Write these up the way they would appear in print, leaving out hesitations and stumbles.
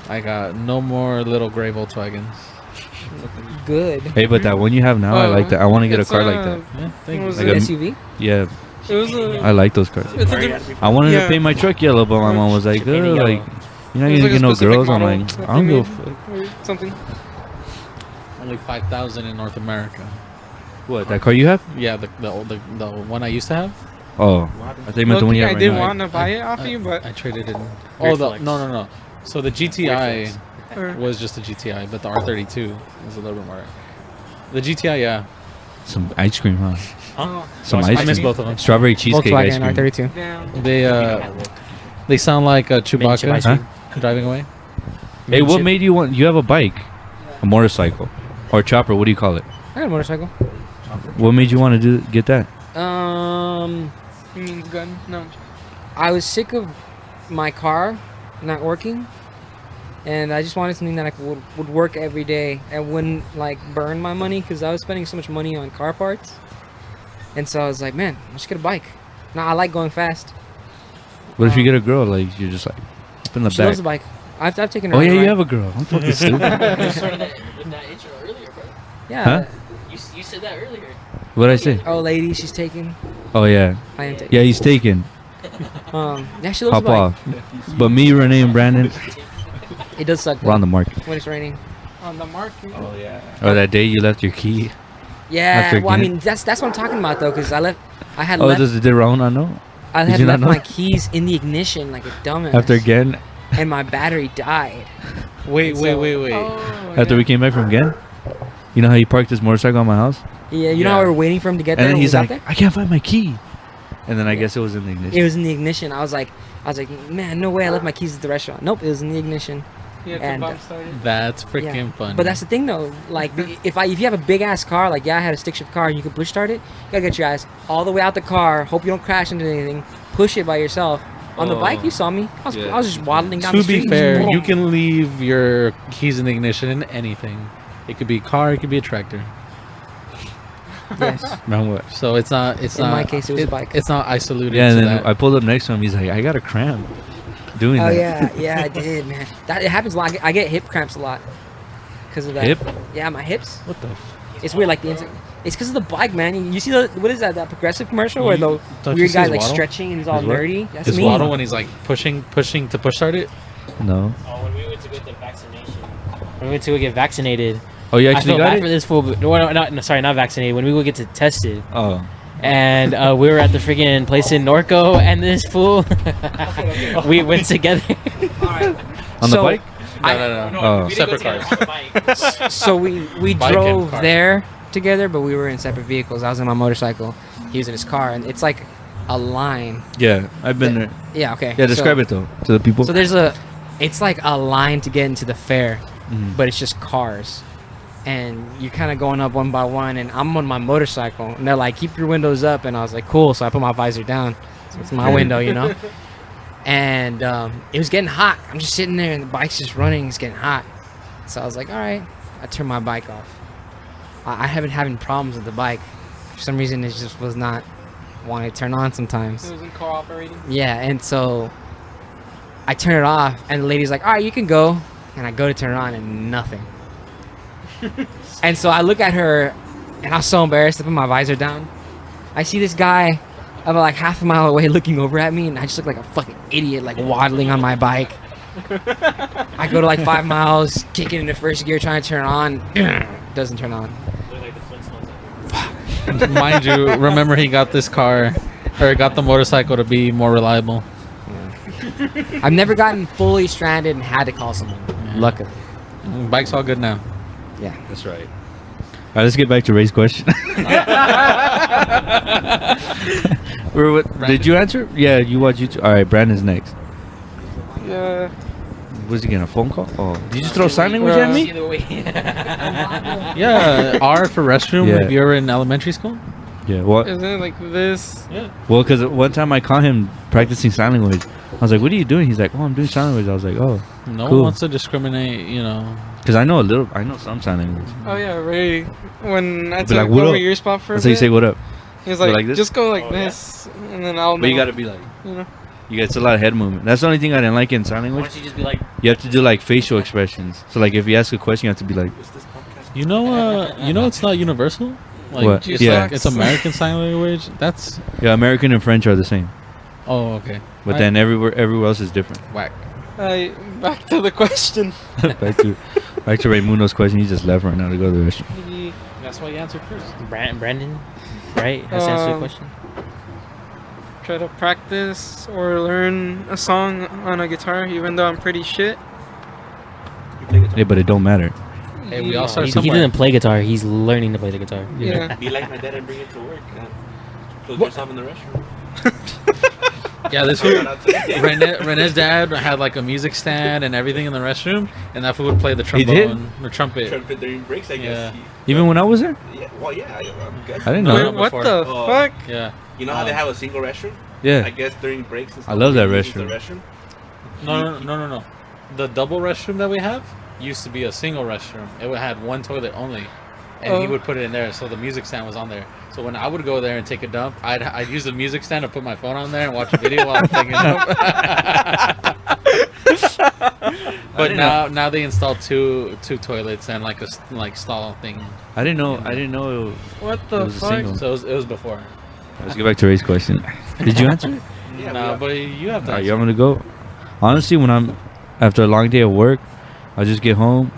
I got no more little gray Volkswagens. Good. Hey, but that one you have now, I like that. I want to get a car like that. Yeah, thank you. Was Like it a- SUV? Yeah, It was I like those cars. It's a different. I wanted to Yeah. paint my truck yellow, but my mom was like, Paint it "Ugh, yellow. like, you're not It was gonna like a get no specific girls." I'm model like, that I don't they give a made. fuck. Or something. Only 5,000 in North America. What, that car you have? Yeah, the one I used to have. Oh, I think you meant the one you I have right did now. want to buy it off you, but I traded it in. Great Oh, flex. no. So the GTI or- was just a GTI, but the R32 was a little bit more. The GTI, yeah. Some ice cream, huh? Huh? Some I ice miss cream. both of them. Strawberry cheesecake ice Volkswagen cream. R32. damn. They sound like a Mint chip Chewbacca ice Huh? cream. driving away. Hey, what chip. made you want? You have a bike, a motorcycle, or a chopper? What do you call it? I got a motorcycle. What made you want to get that? He means gun. No. I was sick of my car not working, and I just wanted something that would work every day and wouldn't like burn my money because I was spending so much money on car parts. And so I was like, man, let's get a bike. Now I like going fast. What if you get a girl? Like you're just like up in the She back. loves the bike. I've taken her. Oh on a yeah, you ride. have a girl. I'm fucking stupid. You started that in that intro earlier, bro. Yeah. Huh? You said that earlier. What'd I say? Oh, lady, she's taken. Oh yeah, I am taken. yeah. He's taken. Yeah, she loves Hop the bike. off. But me, Rene, and Brandon, It does suck we're on the market. when it's raining. On the market. Oh yeah. Or that day you left your key. Yeah. After Well, I again? mean, that's what I'm talking about though, because I had Oh, left. did Raul not know? I did had you not left know? my keys in the ignition like a dumbass. After again, And my battery died. Wait. Oh, after we came back from again, you know how he parked his motorcycle on my house, Yeah, you know how we were waiting for him to get there. and then when he's we like, got there? "I can't find my key," and then I guess it was in the ignition. It was in the ignition. I was like, man, no way, I left my keys at the restaurant. Nope, it was in the ignition. Yeah, and- the bomb started. That's Yeah. freaking fun. But that's the thing though, like if you have a big ass car, like I had a stick shift car and you can push start it, you gotta get your ass all the way out the car, hope you don't crash into anything, push it by yourself. On the bike, you saw me. I was just waddling down To the street. be fair, Boom. you can leave your keys in the ignition in anything. It could be a car, it could be a tractor. Yes. Now what? So it's not. In my case, it was a bike. It's not isolated. Yeah, and to then that. I pulled up next to him. He's like, "I got a cramp." Doing Oh that. yeah, I did, man. That it happens a lot. I get hip cramps a lot because of that. Hip? Yeah, my hips. What the? It's weird, like the inside. It's because of the bike, man. You see what is that progressive commercial where the Don't you weird see guy his like waddle? stretching and he's all His what? nerdy? That's His me. waddle when he's like pushing to push start it. No. Oh, when we went to get the vaccination. When we went to go get vaccinated. Oh, you I actually felt got bad it? for this fool. But, no, sorry, not vaccinated. When we go get tested. Oh. And we were at the freaking place in Norco, and this fool, we went together. On the So, bike? No. Oh. we didn't go Separate together cars. on the bike. So we Bike and drove car. there together, but we were in separate vehicles. I was in my motorcycle, he was in his car, and it's like a line. Yeah, I've been there. Yeah, okay. Yeah, describe it though to the people. So it's like a line to get into the fair, but it's just cars. And you're kind of going up one by one, and I'm on my motorcycle, and they're like, keep your windows up, and I was like, cool. So I put my visor down, so it's my window, you know. And it was getting hot. I'm just sitting there, and the bike's just running. It's getting hot, so I was like, all right. I turned my bike off. I have been having problems with the bike. For some reason, it just was not wanting to turn on sometimes. It wasn't cooperating. Yeah, and so I turn it off, and the lady's like, all right, you can go. And I go to turn it on, and nothing. And so I look at her, and I was so embarrassed to put my visor down. I see this guy about like half a mile away looking over at me, and I just look like a fucking idiot, like waddling on my bike. I go to like 5 miles, kick it into first gear, trying to turn it on. Doesn't turn on. Mind you, remember he got this car, or got the motorcycle to be more reliable. I've never gotten fully stranded and had to call someone. Luckily. Bike's all good now. Yeah. That's right. All right, let's get back to Ray's question. Did you answer? Yeah, you watch YouTube. All right, Brandon's next. Yeah. Was he getting a phone call? Oh, did you just throw sign language at me? Yeah, R for restroom Yeah. if you're in elementary school. Yeah. What? Isn't it like this? Yeah. Well, because one time I caught him practicing sign language. I was like, "What are you doing?" He's like, "Oh, I'm doing sign language." I was like, "Oh, No Cool. one wants to discriminate, you know. because I know some sign language." Oh yeah, Ray. When I Be like, took "What over up?" your spot for a That's how you bit, say "What up?" he was Go like, like this? just go like this, and then I'll. But you know, gotta be like, You know. You get a lot of head movement. That's the only thing I didn't like in sign Why language. don't you just be like, You have to do like facial expressions. So like if you ask a question, you have to be like, You know, it's not universal. Like, What? It's Yeah. like, it's American Sign Language. That's yeah, American and French are the same, okay. but I- then everywhere else is different. whack. Back to the question. back to Raymundo's question. He just left right now to go to the restaurant. That's why you answered first. Brandon, right? Has to answer the question. Try to practice or learn a song on a guitar, even though I'm pretty shit. Yeah, but it don't matter. Hey, we all start He somewhere. doesn't play guitar. He's learning to play the guitar. Yeah. Be like my dad and bring it to work. Close yourself in the restroom. Yeah, this fool. Rene's dad had like a music stand and everything in the restroom, and that fool would play the He did? trombone, the trumpet. Trumpet during breaks, I guess. Even when I was there, Yeah. Well, yeah. I'm guessing. I didn't No, know. no. Wait, what before. the Oh. fuck? Yeah. You know how they have a single restroom? I Yeah, guess during breaks and stuff. I love that they use the restroom. No. The double restroom that we have used to be a single restroom. It had one toilet only, and he Oh. would put it in there. So the music stand was on there. So when I would go there and take a dump, I'd use the music stand to put my phone on there and watch a video while I'm taking a dump. But now they installed two toilets and like a stall thing. I didn't know. What It the was a fuck? single. So it was before. Let's get back to Ray's question. Did you answer it? Yeah, No, but you have to. Alright, you want me to go? Honestly, when I'm after a long day of work, I'll just get home.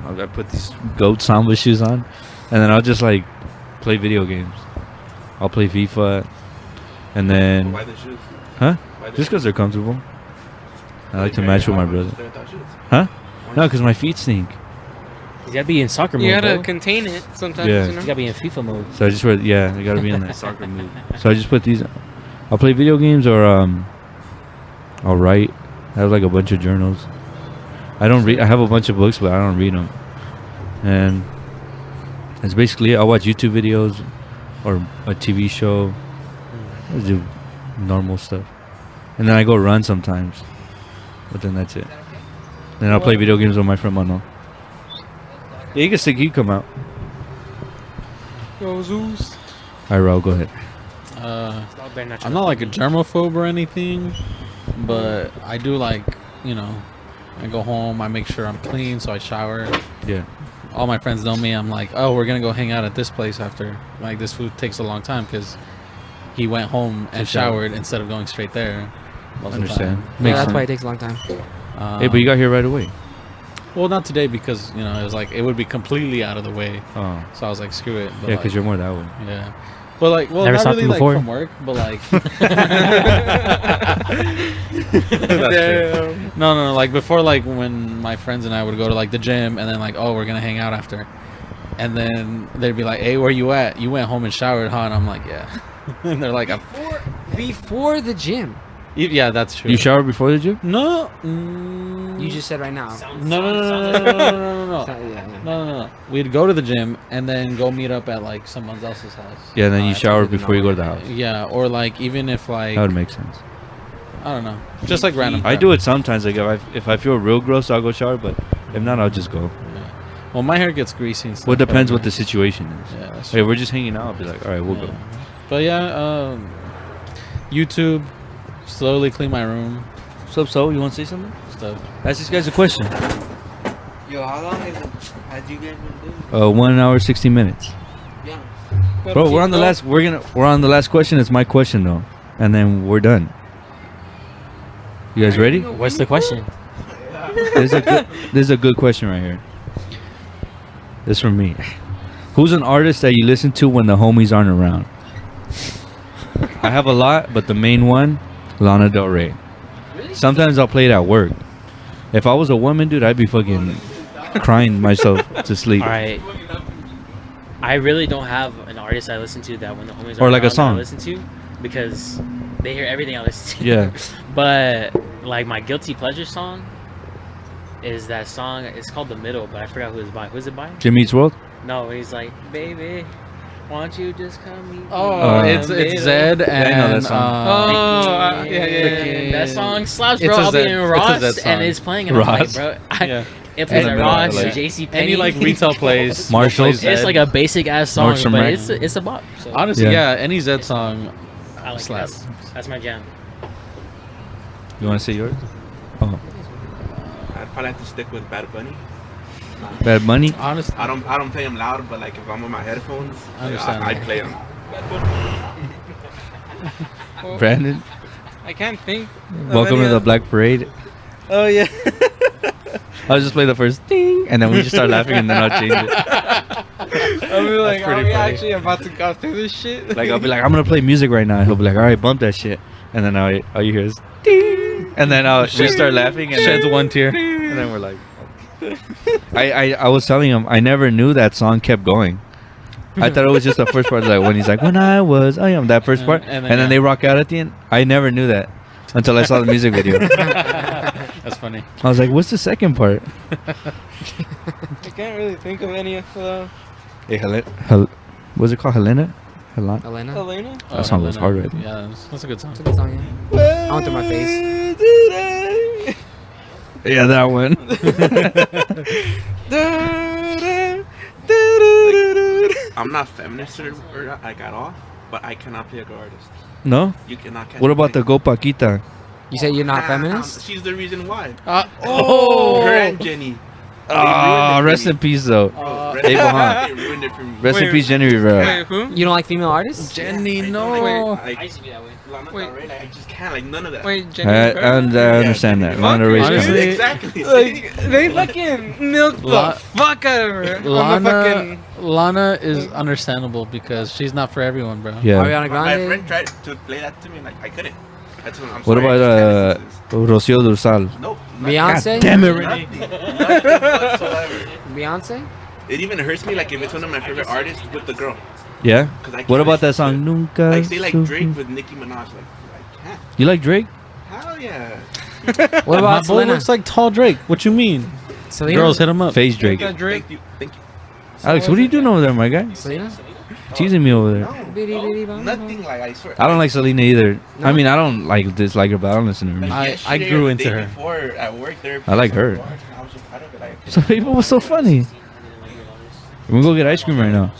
I put these goat samba shoes on, and then I'll just like play video games. I'll play FIFA, and then Why the shoes? huh? Why the Just because they're comfortable. I like to Why match with my don't you brother. just play without shoes? Huh? Why No, not? because my feet stink. You gotta be in soccer You mode, gotta bro. contain it sometimes, Yeah. you You know? gotta be in FIFA mode. So I just wear. Yeah, I gotta be in that soccer mood. So I just put these. I'll play video games or I'll write. I have like a bunch of journals. I don't read. I have a bunch of books, but I don't read them. And that's basically it. I'll watch YouTube videos or a TV show. I just do normal stuff, and then I go run sometimes. But then that's it. Then I'll play video games with my friend Mano. Yeah, you can stick. You come out. Yo, Zeus. All right, Raul, go ahead. I'm not like a germaphobe or anything, but I do like, I go home, I make sure I'm clean, so I shower. Yeah. All my friends know me. I'm like, oh, we're gonna go hang out at this place after. Like, this food takes a long time because he went home and showered instead of going straight there. Most of the Understand. time. Yeah, Makes that's sense. why it takes a long time. Hey, but you got here right away. Well, not today because it was like it would be completely out of the way. Oh. So I was like, screw it. But Yeah, because like, you're more that way. Yeah. But like, well, Never not stopped really him like before? from work, but like. Damn. No, like before, like when my friends and I would go to like the gym, and then like, oh, we're gonna hang out after, and then they'd be like, hey, where you at? You went home and showered, huh? And I'm like, yeah. And they're like, Before the gym. yeah, that's true. You shower before the gym? No. You just said right now. No. Yeah. No. We'd go to the gym and then go meet up at like someone else's house. Yeah, then you that's shower really before you go to the normal. house. Yeah, or like even if like That would make sense. I don't know, just like random. I do it sometimes. Like if I feel real gross, I'll go shower. But if not, I'll just go. Yeah. Well, my hair gets greasy and stuff. Well, it depends but- what the situation is. Yeah, that's Hey, true. we're just hanging out. I'll be like, all right, we'll go. Yeah. But yeah, YouTube, slowly clean my room, What's up, so? You want to say something? stuff. Ask these guys a question. Yo, how long has you guys been doing? 1 hour 60 minutes. Yeah. Bro, we're on the last. We're on the last question. It's my question though, and then we're done. You guys ready? What's the question? There's a good question right here. This from me. Who's an artist that you listen to when the homies aren't around? I have a lot, but the main one, Lana Del Rey. Sometimes I'll play it at work. If I was a woman, dude, I'd be fucking crying myself to sleep. All right. I really don't have an artist I listen to that when the homies Or are like a around that song. I listen to because they hear everything I listen to. Yeah. But like my guilty pleasure song is that song. It's called The Middle, but I forgot who it's by. Who's it by? Jimmy Eats World? No, he's like, baby, why don't you just come meet me Oh, in it's the middle?" Zed and I know that song. Oh, yeah. freaking- That song slaps, It's bro. a I'll be Zed- in it's a Ross Zed song. and it's playing, and I'm Ross? like, bro, Yeah. it plays In the at middle, Ross, like- JC Any like retail place, Marshalls? It's like a basic ass song, Nordstrom but Rack. it's a bop. So honestly, Yeah. yeah. Any Zed song, I like slap. That's my jam. You want to say yours? Oh, I'd probably have to stick with Bad Bunny. Bad Bunny. Honestly, I don't play them loud, but like if I'm with my headphones, I understand I that. play them. Well, Brandon, I can't think. of welcome any to the of- Black Parade. Oh yeah. I'll just play the first ding, and then we just start laughing, and then I'll change it. I'll be like, pretty are we funny. actually about to go through this shit? Like I'll be like, I'm gonna play music right now. And he'll be like, all right, bump that shit. And then all you hear is ding, and then we start laughing, and sheds then, one tear. and then we're like, I was telling him I never knew that song kept going. I thought it was just the first part, like when he's like, when I was, I am that first part, And and then, then they rock out at the end. I never knew that until I saw the music video. That's funny. I was like, what's the second part? I can't really think of any of Hey, what's it called? Helena? Elena. Elena. That song was hard, right? Yeah, that's a good song. It's a good song, yeah. I went through my face. Yeah, that one. I'm not feminist or like at all, but I cannot play a girl artist. No? You cannot catch What me about the playing. Go Paquita? You say you're not feminist? She's the reason why. Oh, Her and Jenny. They ruined Oh, it for rest me. in peace, though. Bro, They behind. they ruined it for me. Rest in Wait, peace, Jenny Rivera. Wait, who? You don't like female artists? Jenny, I no. don't like, I used to be that way. Lana Wait. Del Rey, like, I just can't, like, none of that. Wait, Jenny. I Rivera? understand that. Fuck Lana her, Ray's dude. Honestly- Exactly. Like, they fucking milked La- the fuck out of her. On the Lana, fucking. Lana is understandable because she's not for everyone, bro. Yeah. Ariana My Grande? friend tried to play that to me, like, I couldn't. I told him, I'm What sorry, about I just can't listen Rocio Dursal? to this. Nope. Beyonce? Damn it, Nothing. Rene. Nothing whatsoever. Beyonce? It even hurts me, like, if it's one of my favorite artists with the girl. Yeah. 'Cause I What can't about that listen to song? it. Nunca. Like, say, like, supe- Drake with Nicki Minaj. Like, I can't. You like Drake? Hell yeah. What My about boy Selena? looks like tall Drake. What you mean? Selena? Girls hit him up. Face Drake. That Drake. Thank you. Thank you. Alex, what are you doing over there, my guy? Selena? Teasing me over there. No, nothing, like, I swear. I don't like Selena either. I mean, I don't like dislike her, but I don't listen to her. Like, music. I yesterday grew or the into day her. Before at work, I like her. I was just proud of it, like, So people was so funny. We're gonna go get ice cream right now.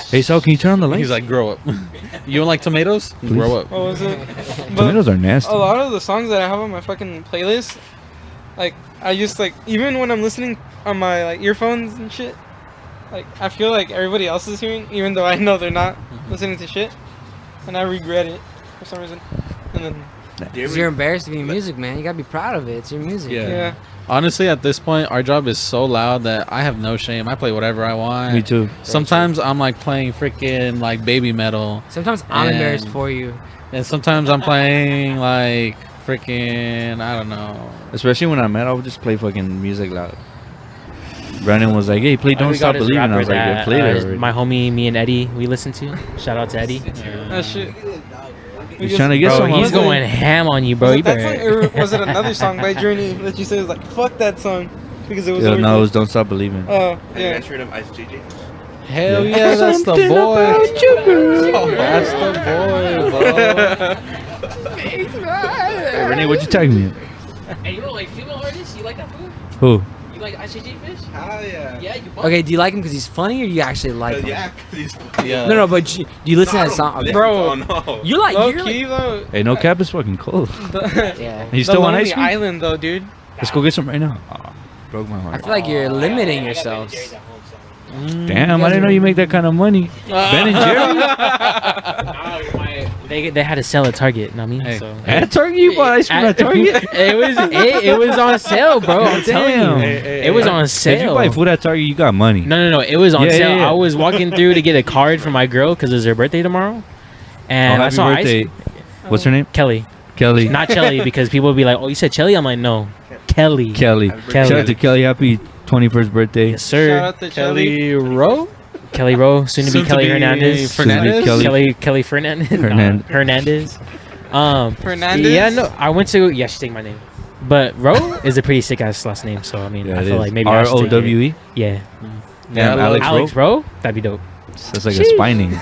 Hey, Sal, can you turn on the lights? He's like, grow up. You don't like tomatoes? Please. Grow up. What was it? But tomatoes are nasty. a lot of the songs that I have on my fucking playlist, like I just like even when I'm listening on my like earphones and shit, like I feel like everybody else is hearing, even though I know they're not listening to shit, and I regret it for some reason. And then Because you're embarrassed of your music, man. You gotta be proud of it. It's your music. Yeah. yeah, Honestly, at this point, our job is so loud that I have no shame. I play whatever I want. Me too. Sometimes I'm like playing freaking like baby metal, Sometimes I'm embarrassed And- for you. and sometimes I'm playing like freaking I don't know. Especially when I'm mad, I would just play fucking music loud. Brandon was like, "Hey, play Don't We got Stop his Believing." I was rapper like, "Yeah, that, play that is already." my homie, me and Eddie, we listen to. Shout out to Eddie. that shit. He's trying to get Bro, someone. he's going ham on you, bro. Was You it that song, better. or was it another song by Journey that you said was like fuck that song because it was? Yeah, over no, it the- was Don't Stop Believing. Oh have you yeah. guys heard of Ice JJ? Hell yeah, that's the Something boy. about you, girl. That's the boy, bro. Hey, Rene, what'd you tag me? Hey, you know, like female artists, you like that food? Who? You like ICJ fish? Hell yeah. Yeah, you Okay, do you like him because he's funny or you actually like him? Yeah, 'cause he's Yeah. No, but do you listen to that song? Listen, Bro. oh, no. You like, Low you're key though. Hey, no cap is fucking cold. yeah. You The still want Lonely ice cream? Island though, dude. Let's go get some right now. Aw, broke my I heart. feel like you're limiting yourselves. Damn, I didn't know you make that kind of money. Ben and Jerry? They had to sell at Target, you know what I mean? Hey. So. At Target, you bought ice cream at Target? it was on sale, bro. I'm telling Damn. you. It was on If sale. you buy food at Target, you got money. No. It was on Yeah, sale. yeah. I was walking through to get a card for my girl because it's her birthday tomorrow. And Oh, I happy saw birthday. What's her name? Kelly. Kelly. Not Chelly because people would be like, oh, you said Chelly? I'm like, no. Kelly. Kelly. Kelly. Shout out to Kelly. Happy 21st birthday. Yes, sir. Shout out to Kelly. Kelly Rowe? Kelly Rowe, soon to be Kelly Hernandez. Fernandez? Kelly- Kelly Fernandez. Hernandez. Hernandez. Fernandez? Yeah, no, I went to. Yeah, she's taking my name. But Rowe is a pretty sick ass last name, so I mean, Yeah, I it feel is. like maybe I should take it. R-O-W-E? Yeah. Damn, Yeah, Alex Alex Rowe? That'd be dope. That's like a spy name.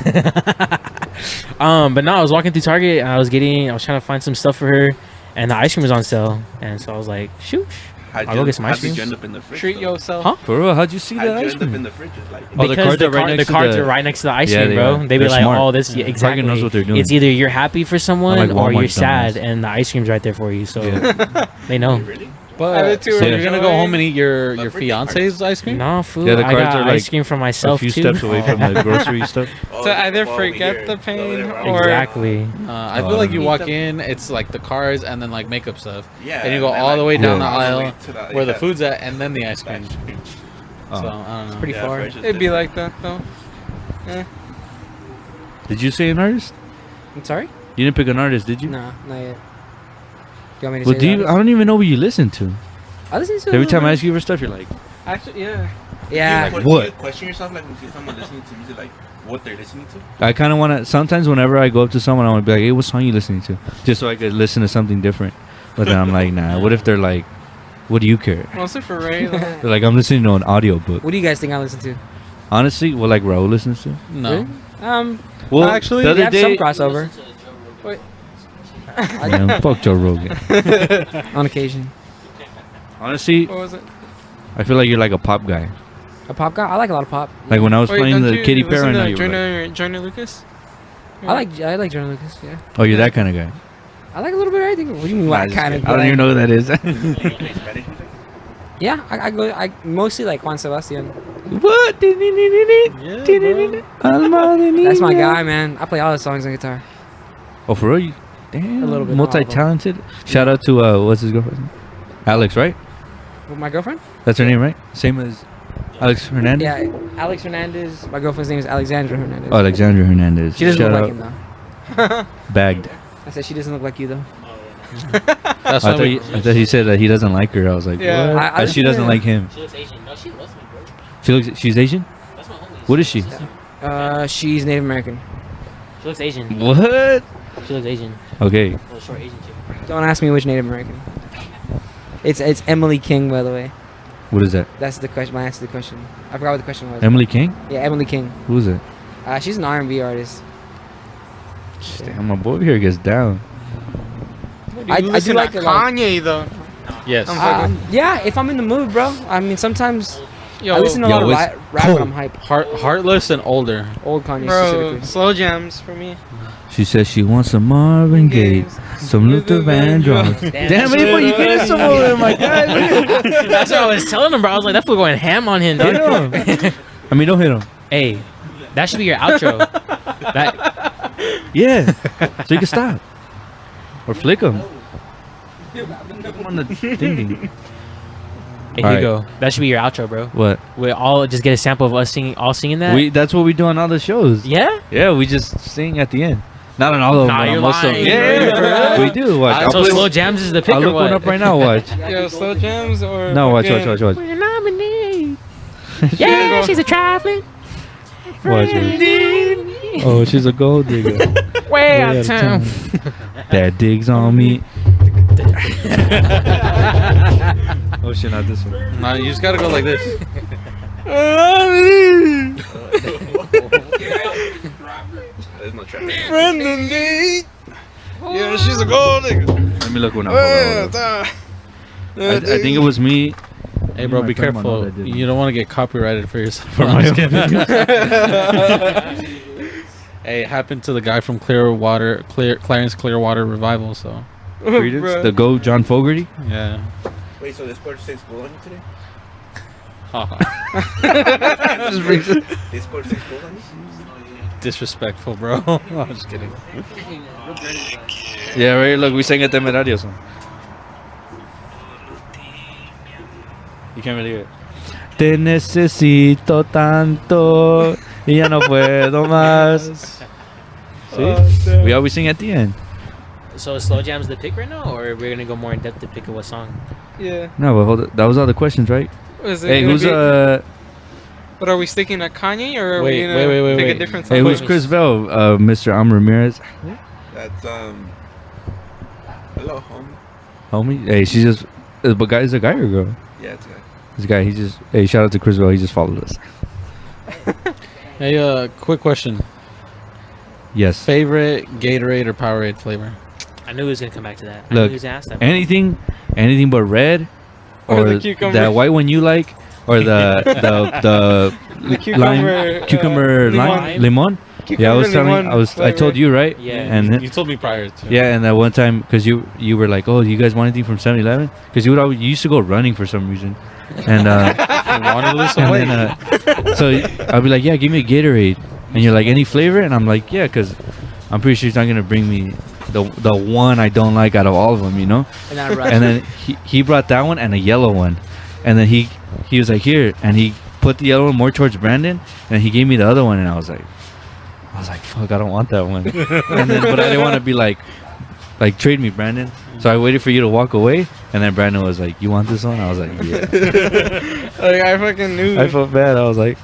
But no, I was walking through Target and I was trying to find some stuff for her, and the ice cream was on sale, and so I was like, shoot, I'll go get some ice How'd you cream. end up in the fridge? Treat though? yourself. Huh? For real, how'd you see How'd that you ice end up in cream? the fridge? Like, Oh, the Because cards are right next the to cards the- are right next to the ice Yeah, cream, they bro. are. They be They're like, smart. oh, this Yeah. exactly. Target knows what they're doing. It's either you're happy for someone Unlike or you're Walmart sad, dumbass. and the ice cream's right there for you. So Yeah. they know. really? I But did too, so right? you're gonna go home and eat your But birthday fiance's ice cream? No, food. Yeah, the I cards got are, ice like, cream for A myself few too. steps away from the grocery stuff. Oh, To either well, we forget hear- the pain they're- or- Exactly. I Oh, feel like you Eat walk them. in, it's like the cars and then like makeup stuff, Yeah, and you go then, all the way down Yeah. the all the way aisle to the- where the yeah. food's at, and then the ice cream. Oh. So I don't know. Pretty Yeah, far. fridge is It'd be different. like that though. Did you say an artist? I'm sorry? You didn't pick an artist, did you? No, not yet. Do you want me to Well, say do the you? I artist? don't even know what you listen to. I listen to Every a time I little ask you for stuff, you're like, Actually, yeah. bit. Yeah. Do What? you question yourself like when you see someone listening to music, like what they're listening to? I kind of want to. Sometimes whenever I go up to someone, I want to be like, "Hey, what song you listening to?" Just so I could listen to something different. But then I'm like, "Nah." What if they're like, "What do you care?" Mostly for Ray. Like, They're like, "I'm listening to an audiobook." What do you guys think I listen to? Honestly, what like Raul listens to? No. Really? Well, Actually, the We other have some day, crossover man, fuck Joe Rogan. on occasion. Honestly, what was it? I feel like you're like a pop guy. A pop guy? I like a lot of pop. Like when I was Wait, playing don't the you Katy listen Perry, I know to you were like, Joyner Lucas? I like Jordan Lucas. Yeah. "Oh, you're that kind of guy." I like a little bit of everything. What do you mean? What kind of? I don't even know who that is. Yeah, I mostly like Juan Sebastian. What? That's my guy, man. I play all his songs on guitar. Oh, for real? Damn. A little bit, not all of them. Multi-talented. Shout out to what's his girlfriend's name? Alex, right? With my girlfriend? That's her name, right? Same as Alex Hernandez. Yeah, Alex Hernandez. My girlfriend's name is Alexandra Hernandez. Oh, Alexandra Hernandez. She doesn't Shout look out. like him though. Bagged. I said she doesn't look like you though. That's I why thought he said that he doesn't like her. I was like, Yeah. what? I She doesn't like him. She looks Asian. No, she loves me, bro. She looks. She's Asian. That's my homie. What is she? She's Native American. She looks Asian. What? She looks Asian. Okay. Little short Asian chick. Don't ask me which Native American. It's Emily King, by the way. What is that? That's the question. My answer to the question. I forgot what the question was. Emily King? Yeah, Emily King. Who is it? She's an R&B artist. Damn, my boy here gets down. I I do like to it, like- Kanye though. yes. Yeah, if I'm in the mood, bro. I mean, sometimes Yo, I listen to a lot of what's- rap when I'm hype. Heartless and older. Old Kanye bro, specifically. slow jams for me. She says she wants some Marvin Gaye, some Luther Vandross. Damn it, boy, you getting some of them, my guy. That's what I was telling him, bro. I was like, that fool going ham on him, Hit dog. him. I mean, don't hit him. Hey, that should be your outro. That Yeah, so you can stop or flick him. On the ding. Hey, All right. Hugo, that should be your outro, bro. What? We all just get a sample of us singing, all singing that. That's what we do on all the shows. Yeah. Yeah, we just sing at the end. Not on all of them, Nah, but on you're most of them. lying. Yeah, we do. Watch. I'll So play- slow jams is the pick I'll or look what? one up right now. Watch. Yo, slow jams or No, watch. fucking- We're nominated. Yeah, she's a traveling. Watch. Oh, she's a gold digger. Way out of town. That digs on me. Oh shit, not this one. No, you just gotta go like this. There's no trap. Friend indeed. Yeah, she's a gold digger. Let me look one up. Hold on. I think it was me. Hey, bro, My be friend might know careful. that, didn't You don't want to get copyrighted for yourself. For No, I'm my just kidding. Hey, it happened to the guy from Clarence Clearwater Revival. So Credence, the Go John Fogerty. yeah. Wait, so this scored 6 goals on you today? They scored 6 goals on you? Disrespectful, bro. I'm just kidding. Yeah, right. Look, we sang at the radio song. You can't really hear it. Te necesito tanto y ya no puedo más. See? We always sing at the end. So slow jams the pick right now, or we're gonna go more in depth to pick of what song? Yeah. No, but hold it. That was all the questions, right? Is it Hey, gonna who's be- But are we sticking to Kanye or are we Wait, gonna wait, pick wait. a different song? Hey, who's Chris Bell? Mr. Ramirez. That's, hello, homie. Homie. Hey, she just. But guy is a guy or girl? Yeah, it's good. This guy, he just. Hey, shout out to Chris Bell. He just followed us. Hey, quick question. Yes. Favorite Gatorade or Powerade flavor? I knew he was gonna come back to that. I Look, knew he was gonna ask that. Anything but red Or or the cucumber. that white one you like, or the The cucumber, cucumber lime limon. Yeah, I was telling I told you right. Yeah. And You told me prior to. yeah, and that one time because you were like, oh, you guys want anything from 7-Eleven? Because you used to go running for some reason, and I wanted to lose some weight. then, so I'll be like, yeah, give me a Gatorade, and you're like, any flavor? And I'm like, yeah, because I'm pretty sure he's not gonna bring me the one I don't like out of all of them, you know. And I rushed. And then he brought that one and a yellow one, and then he was like, here, and he put the yellow one more towards Brandon, and he gave me the other one, and I was like, fuck, I don't want that one. And then, but I didn't want to be like trade me, Brandon. So I waited for you to walk away, and then Brandon was like, you want this one? I was like, yeah. Like, I fucking knew. I felt bad. I was like,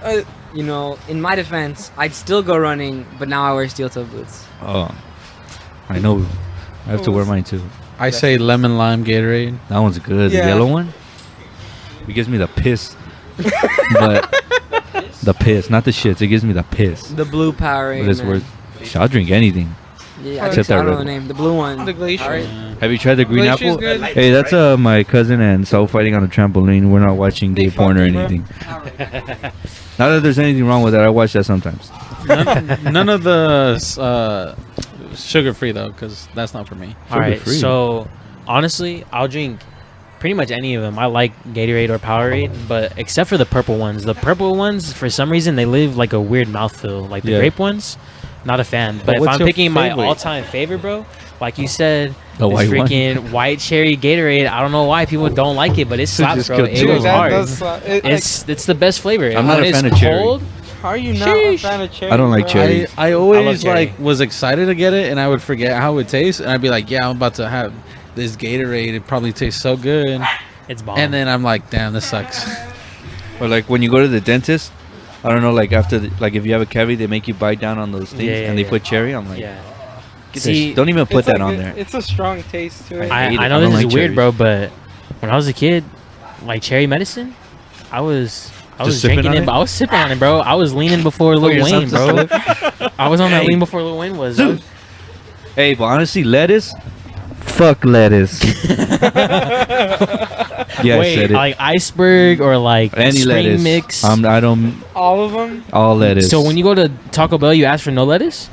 You know, in my defense, I'd still go running, but now I wear steel-toe boots. oh, I know. I have to wear mine too. I say lemon lime Gatorade. That one's good. Yeah. The yellow one, it gives me the piss. But the piss, not the shits. It gives me the piss. The blue Powerade. But it's man. worth. I'll drink anything. Yeah, Except I that don't know red the name. The blue one. The glacier. Alright. Have you tried the green Glacier's apple? good. Hey, that's my cousin and Saul fighting on a trampoline. We're not watching They gay porn or fucking, bro. anything. Not that there's anything wrong with that. I watch that sometimes. None of the sugar free though, because that's not for me. All right. Sugar-free. So honestly, I'll drink pretty much any of them. I like Gatorade or Powerade, but except for the purple ones. The purple ones, for some reason, they leave like a weird mouthfeel. Like the Yeah. grape ones, not a fan. But if what's I'm your picking my favorite? all-time favorite, bro, like you said, The this white one. freaking white cherry Gatorade. I don't know why people don't like it, but it slaps, just bro. kill It two. goes Dude, that hard. does slap. It's the best flavor. I'm And not when a it's fan of cherry. cold, How are you not a Sheesh. fan of cherry? I don't like bro? cherry. I always cherry. like was excited to get it, and I would forget how it tastes, and I'd be like, yeah, I'm about to have this Gatorade. It probably tastes so good, it's bomb. and then I'm like, damn, this sucks. Or like when you go to the dentist, I don't know, like after, like if you have a cavity, they make you bite down on those things, Yeah, and they yeah. put cherry. I'm like, yeah. get See, this, don't even put It's that like on the- there. It's a strong taste to it. I hate I it. know I don't this is like weird, cherries. bro, but when I was a kid, like cherry medicine, I was sipping drinking on it, it? but I was sipping on it, bro. I was leaning before Lil yourself Wayne, to bro. slip? I was on that Hey. lean before Lil Wayne was. Dude. Hey, but honestly, lettuce, fuck lettuce. Yeah, I Wait, said it. like iceberg or like Any spring lettuce. mix. I don't. All of them. All lettuce. So when you go to Taco Bell, you ask for no lettuce?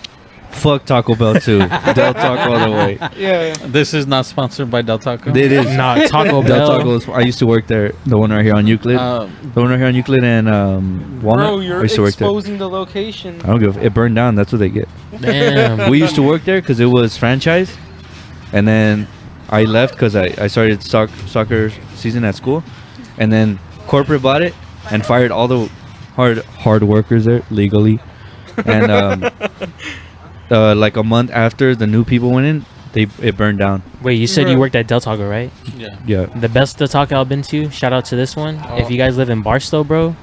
fuck Taco Bell too. Del Taco all the way. Yeah. This is not sponsored by Del Taco. It is. Nah, Taco Del Bell. Taco. I used to work there. The one right here on Euclid. Um, The one right here on Euclid and Walnut. Bro, I you're used to work there. exposing the location. I don't give. It burned down. That's what they get. Damn. We used to work there because it was franchise, and then I left because I started soccer season at school, and then corporate bought it and fired all the hard workers there legally, and like a month after the new people went in, it burned down. Wait, you said you worked at Del Taco, right? yeah. Yeah. The best Del Taco I've been to. Shout out to this one. Oh. If you guys live in Barstow, bro.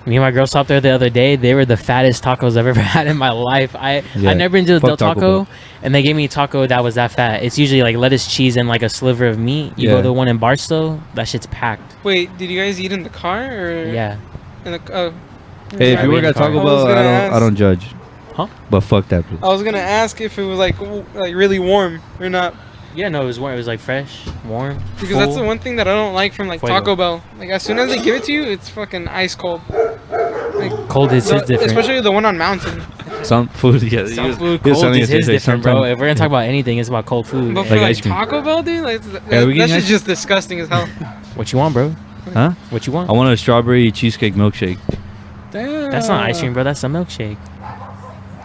Me and my girl stopped there the other day. They were the fattest tacos I've ever had in my life. Yeah. I never been to the Del Fuck Taco Taco, Bell. and they gave me a taco that was that fat. It's usually like lettuce, cheese, and like a sliver of meat. You go Yeah. to the one in Barstow, that shit's packed. Wait, did you guys eat in the car or? Yeah. In the, oh. Hey, if Yeah, you we work in at the car. Taco I was Bell, gonna I ask. don't judge. Huh? But fuck that place. I was gonna ask if it was like really warm or not, Yeah, no, it was warm. It was like fresh, warm. because that's full. the one thing that I don't like from like Fuego. Taco Bell. Like as soon as they give it to you, it's fucking ice cold. Like, Cold is his different. especially the one on Mountain. Some food, yeah. Some he was- food, he was cold telling is us his yesterday, different, bro. sometimes- If we're gonna talk about anything, it's about cold food. But for Like like ice cream. Taco Bell, dude, like Yeah, we that getting shit's ice- just disgusting as hell. What you want, bro? Huh? What you want? I want a strawberry cheesecake milkshake. Damn. That's not ice cream, bro. That's a milkshake.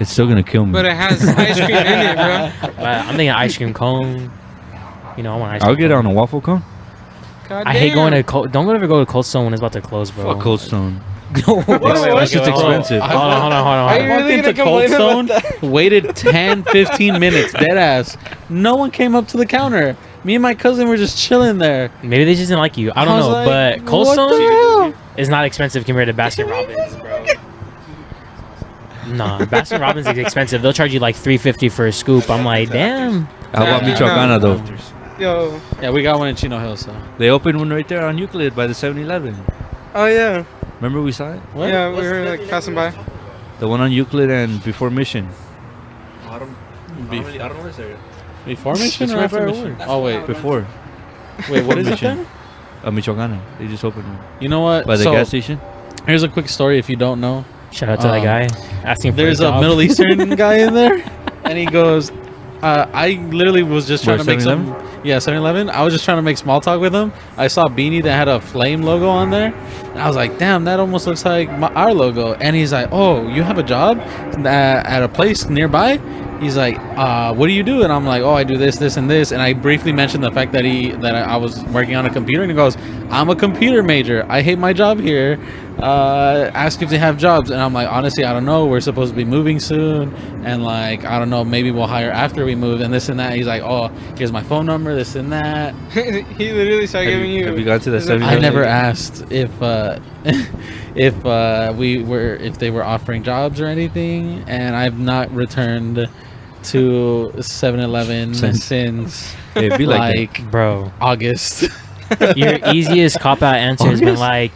It's still gonna kill me. But it has ice cream in it, bro. I'm thinking ice cream cone. You know, I want ice cream. I'll get it cone. on a waffle cone. God I hate damn. going to Cold. Don't ever go to Cold Stone when it's about to close, bro. Fuck Cold Stone. That shit's expensive. Hold on. Are you I walked really into gonna Cold complain Stone, about that? waited 10, 15 minutes, dead ass. No one came up to the counter. Me and my cousin were just chilling there. Maybe they just didn't like you. I don't was know, like, but Cold what the Stone hell? is not expensive compared to Baskin Robbins, bro. Nah, Baskin Robbins is expensive. They'll charge you like $3.50 for a scoop. I'm like, damn. How about Michoacana though? Yo. Yeah, we got one in Chino Hills, so. They opened one right there on Euclid by the 7-Eleven. Oh yeah. Remember we saw it? What? Yeah, we were like passing by. The one on Euclid and before Mission. I don't know what's there. Before Mission It's or right after by our Mission? work. Oh, wait. Before. Wait, what is it Mission. then? Michoacana. They just opened one You know what? by the So, gas station. here's a quick story if you don't know. Shout out to that guy asking for There's a a job. Middle Eastern guy in there, and he goes, I literally was just trying Where, to make 7-Eleven? some. Yeah, 7-Eleven. I was just trying to make small talk with him. I saw a beanie that had a flame logo on there, and I was like, "Damn, that almost looks like our logo." And he's like, "Oh, you have a job at a place nearby?" He's like, "What do you do?" And I'm like, "Oh, I do this, this, and this." And I briefly mentioned the fact that I was working on a computer, and he goes, "I'm a computer major. I hate my job here. Ask if they have jobs." And I'm like, "Honestly, I don't know. We're supposed to be moving soon, and like, I don't know. Maybe we'll hire after we move, and this and that." He's like, "Oh, here's my phone number, this and that." He literally started giving you. Have you gone to the his 7-Eleven? I never information. asked if they were offering jobs or anything, and I've not returned to 7-Eleven since Yeah, it'd be like that. Bro, August. your easiest cop out answer has been like,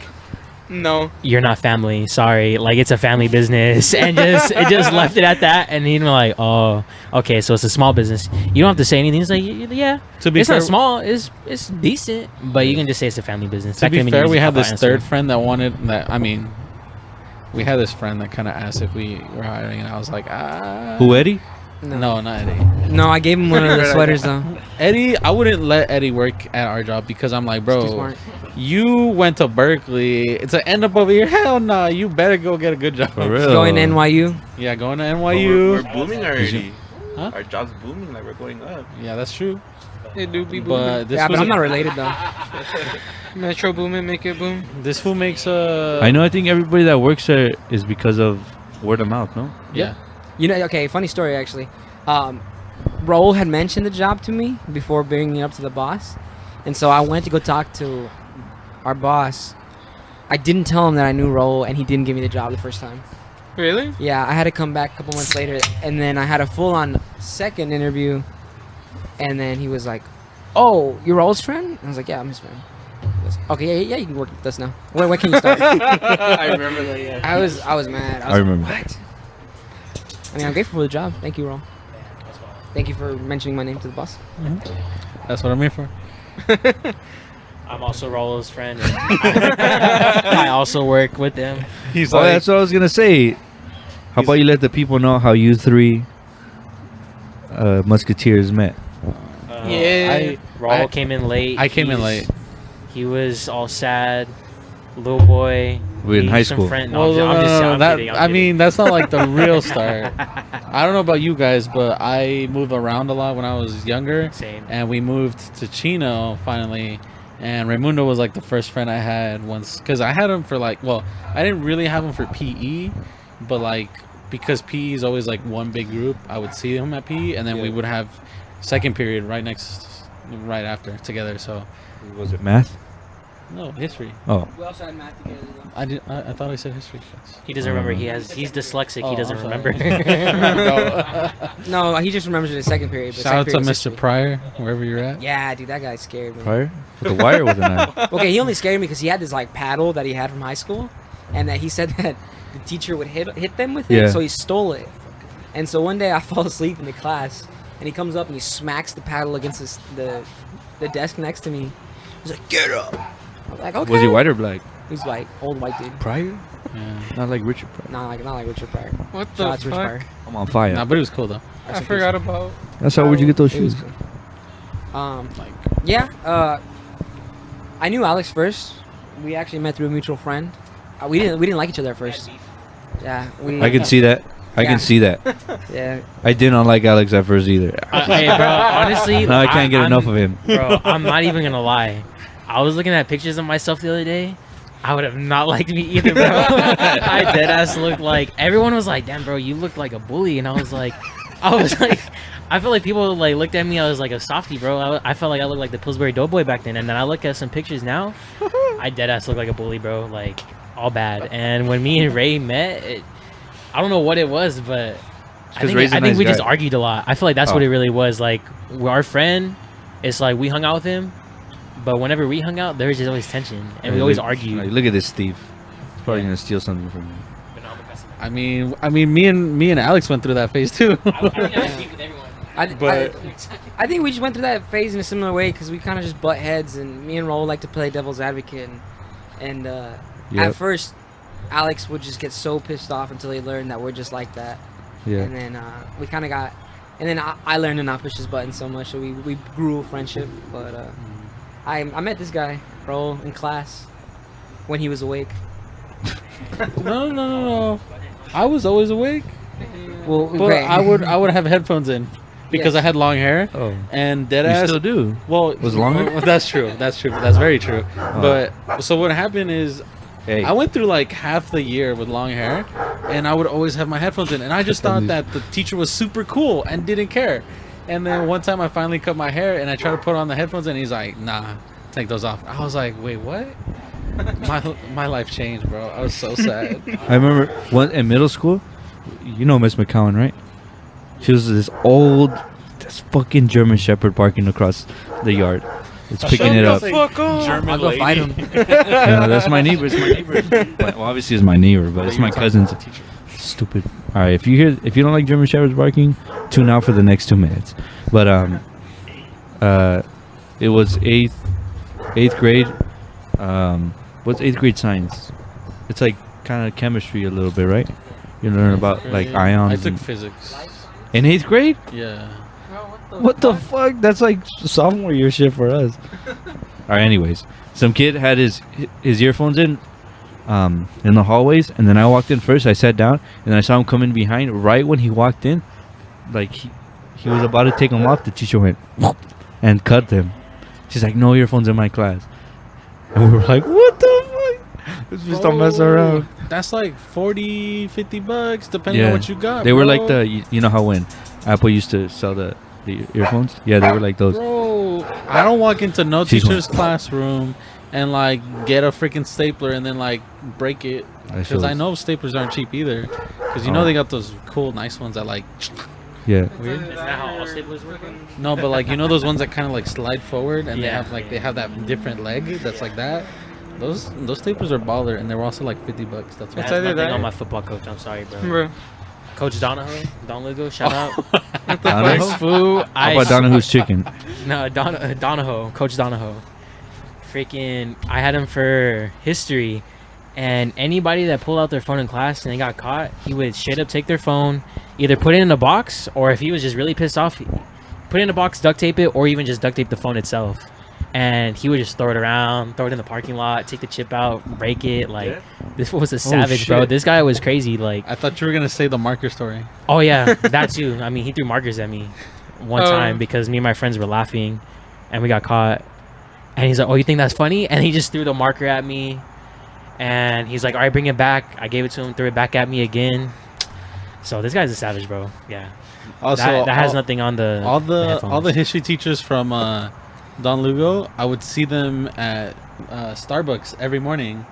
No. "You're not family. Sorry, like it's a family business," and it just left it at that. And he'd be like, "Oh, okay, so it's a small business. You don't have to say anything." It's like, "Yeah, To be it's fair, not small. It's decent, but you can just say it's a family business." to That be could've been fair, your we easy had cop-out this answer. third friend that wanted that. I mean, we had this friend that kind of asked if we were hiring, and I was like, Who, Eddie? No, not Eddie. No, I gave him one of the sweaters though. Eddie, I wouldn't let Eddie work at our job because I'm like, He's too bro, smart. you went to Berkeley to end up over here. Hell no, you better go get a good job. For real. He's going to NYU. Yeah, going to But NYU. we're booming already. Huh? Our job's booming, like we're going up. Yeah, that's true. It do be But booming. this Yeah, but was I'm not related though. Metro booming, make it boom. this fool makes I know. I think everybody that works there is because of word of mouth. No. Yeah. You know, okay, funny story actually. Raul had mentioned the job to me before bringing it up to the boss, and so I went to go talk to our boss. I didn't tell him that I knew Raul, and he didn't give me the job the first time. Really? Yeah, I had to come back a couple months later, and then I had a full-on second interview, and then he was like, "Oh, you're Raul's friend?" And I was like, "Yeah, I'm his friend." He goes, "Okay, yeah, you can work with us now. When can you start?" I remember that. Yeah. I was mad. I remember. What? I mean, I'm grateful for the job. Thank you, Raul. Thank you for mentioning my name to the boss. That's what I'm here for. I'm also Raul's friend. And I also work with them. He's Oh, that's what I was gonna say. How about you let the people know how you three musketeers met? Yeah. Raul came in late. I came in He's- late. He was all sad, little boy. We're in He- high some school. Friend, Well, no, I'm just, I'm that, kidding, I'm I kidding. mean, that's not like the real start. I don't know about you guys, but I moved around a lot when I was younger. Same. And we moved to Chino finally. And Raimundo was like the first friend I had once. Because I had him for like, well, I didn't really have him for PE. But like, because PE is always like one big group, I would see him at PE. And then we would have second period right after together. So, Was it math? no, history. Oh, We also had math together. I thought I said history. He doesn't remember. He's dyslexic. Oh, he doesn't I'm remember. No, he just remembers it in second period. But Shout out second to period was Mr. history. Pryor, wherever you're at. Yeah, dude, that guy scared me. prior with the wire or with the knife? Okay, he only scared me because he had this like paddle that he had from high school, and that he said that the teacher would hit them with it, Yeah. so he stole it. And so one day I fall asleep in the class, and he comes up and he smacks the paddle against the desk next to me. He's like, "Get up!" I was like, "Okay." Was he white or black? He's white, old white dude. Prior? Yeah. Not like Richard Pryor. Not like Richard Pryor. What Shout the out to Richard Pryor. fuck? I'm on fire. Nah, but it was cool though. I forgot about. That's how. Where'd you get those It was shoes? cool. Like, Yeah. I knew Alex first. We actually met through a mutual friend. We didn't like each other at first. Yeah. I can see that. I Yeah. can see that. Yeah. I didn't like Alex at first either. Hey, bro. Honestly, Now I can't get I'm- enough of him. Bro, I'm not even gonna lie. I was looking at pictures of myself the other day. I would have not liked me either, bro. I deadass looked like everyone was like, "Damn, bro, you look like a bully," and I was like, I felt like people like looked at me. I was like a softie, bro. I felt like I looked like the Pillsbury Doughboy back then. And then I look at some pictures now. I deadass look like a bully, bro. Like all bad. And when me and Ray met, I don't know what it was, but I 'cause think, Ray's a I think nice we just guy. argued a lot. I feel like that's what Oh. it really was. Like our friend, it's like we hung out with him, but whenever we hung out, there was just always tension, and we always argued. Look at this Steve. He's probably gonna steal something from me. I mean, me and Alex went through that phase too. But I think we just went through that phase in a similar way because we kind of just butt heads, and me and Raul like to play devil's advocate. And at first, Alex would just get so pissed off until he learned that we're just like that. Yeah. And then we kind of got, and then I learned to not push his button so much, so we grew a friendship. But I met this guy, Raul, in class when he was awake. No. I was always awake. Well, But okay. I would have headphones in because I had long hair Oh. and dead You ass. still do. Well, Was it longer? well, that's true. That's very true. But so what happened is Hey. I went through like half the year with long hair, and I would always have my headphones in, and I just thought that the teacher was super cool and didn't care. And then one time I finally cut my hair, and I tried to put on the headphones, and he's like, "Nah, take those off." I was like, "Wait, what?" My life changed, bro. I was so sad. I remember one in middle school. You know Miss McCowan, right? She was this fucking German Shepherd barking across the yard. It's picking it up. German I'll go fight him. No, that's my neighbor. It's my neighbor. Well, obviously it's my neighbor, but it's my cousin's. Stupid. All right, if you don't like German Shepherds barking, tune out for the next 2 minutes. But it was eighth grade. What's 8th grade science? It's like kind of chemistry a little bit, right? You learn about like ions. I took and- physics. in 8th grade. Yeah. What the fuck? That's like sophomore year shit for us. Alright, anyways. Some kid had his earphones in the hallways, and then I walked in first. I sat down, and I saw him coming behind. Right when he walked in, like he was about to take them off, the teacher went and cut them. She's like, "No earphones in my class." And we were like, "What the fuck? Let's just don't mess around." That's like $40-$50 depending on Yeah. what you got. They were bro. like you know how when Apple used to sell the earphones? Yeah, they were like those. Bro, I don't walk into no She's teacher's classroom and like get a freaking stapler and then like break it, because I know staplers aren't cheap either. Because you know they got those cool, nice ones that like Yeah. weird. Is that how all staplers work? No, but like you know those ones that kind of like slide forward and Yeah. they have that different leg that's like that. Those staplers are baller, and they were also like $50. That's That's why. either nothing that- on my football coach. I'm sorry, bro. Bro. Coach Donahoe, Don Lugo, shout out. Donahoe? Nice food. How about Donahue's chicken? No, Donahoe, Coach Donahoe. Freaking, I had him for history, and anybody that pulled out their phone in class and they got caught, he would straight up take their phone, either put it in a box, or if he was just really pissed off, put it in a box, duct tape it, or even just duct tape the phone itself. And he would just throw it around, throw it in the parking lot, take the chip out, break it. Like, this was a savage, bro. shit. This guy was crazy. Like, I thought you were gonna say the marker story. oh yeah, that too. I mean, he threw markers at me one Oh. time because me and my friends were laughing, and we got caught. And he's like, "Oh, you think that's funny?" And he just threw the marker at me, and he's like, "All right, bring it back." I gave it to him, threw it back at me again. So this guy's a savage, bro. Yeah, Also, that has nothing on the all the headphones. history teachers from Don Lugo, I would see them at Starbucks every morning,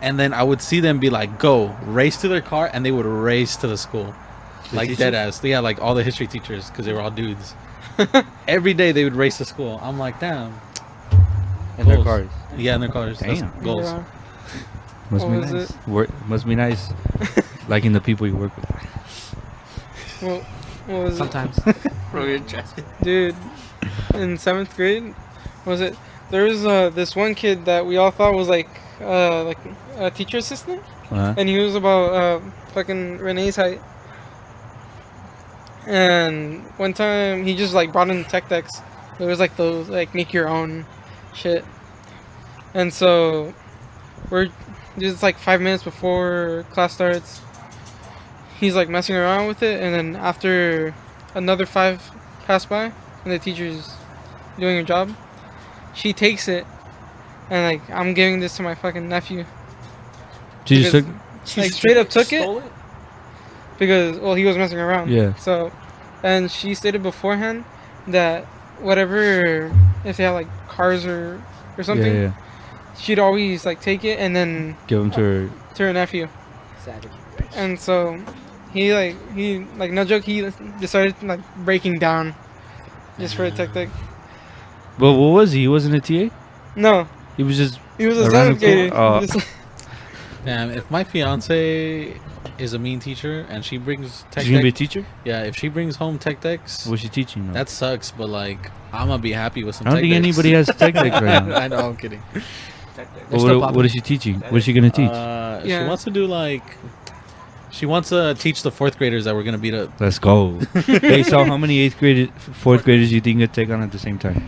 and then I would see them be like, "Go race to their car," and they would race to the school, like teachers? dead ass. Yeah, like all the history teachers, because they were all dudes. Every day they would race to school. I'm like, damn. In their Goals. cars. Yeah, in their cars. That's Damn. goals. Yeah. Must What be was nice. it? Must be nice. Liking the people you work with. Well, what was Sometimes. Bro, you're just it? Dude, in 7th grade, was it? There was this one kid that we all thought was like a teacher assistant, Uh-huh. and he was about fucking Rene's height. And one time he just like brought in tech decks. It was like those like make your own shit. And so we're just like 5 minutes before class starts. He's like messing around with it, and then after another 5 pass by and the teacher's doing her job, she takes it, and like I'm giving this to my fucking nephew. She just took. Because- like straight up took it because well he was messing around. Yeah. So, and she stated beforehand that whatever if they have like cars or something, Yeah. she'd always like take it and then Give them to her. to her nephew. Savage. And so he like no joke he decided like breaking down just for a tech deck. But what was he? He wasn't a TA. No, He was just. he was a A random 7th grader. fool? Oh. Just- Damn, if my fiance is a mean teacher, and she brings tech She's gonna be a deck. teacher. Yeah, if she brings home tech decks, What's she teaching? Though? that sucks. But like, I'm gonna be happy with some. I don't tech think decks. anybody has tech decks right now. I know, I'm kidding. They're still What popular. is she teaching? What is she gonna teach? She Yeah. wants to do like. She wants to teach the 4th graders that we're gonna beat up. Let's go. Hey, so how many 4th graders do you think you could take on at the same time?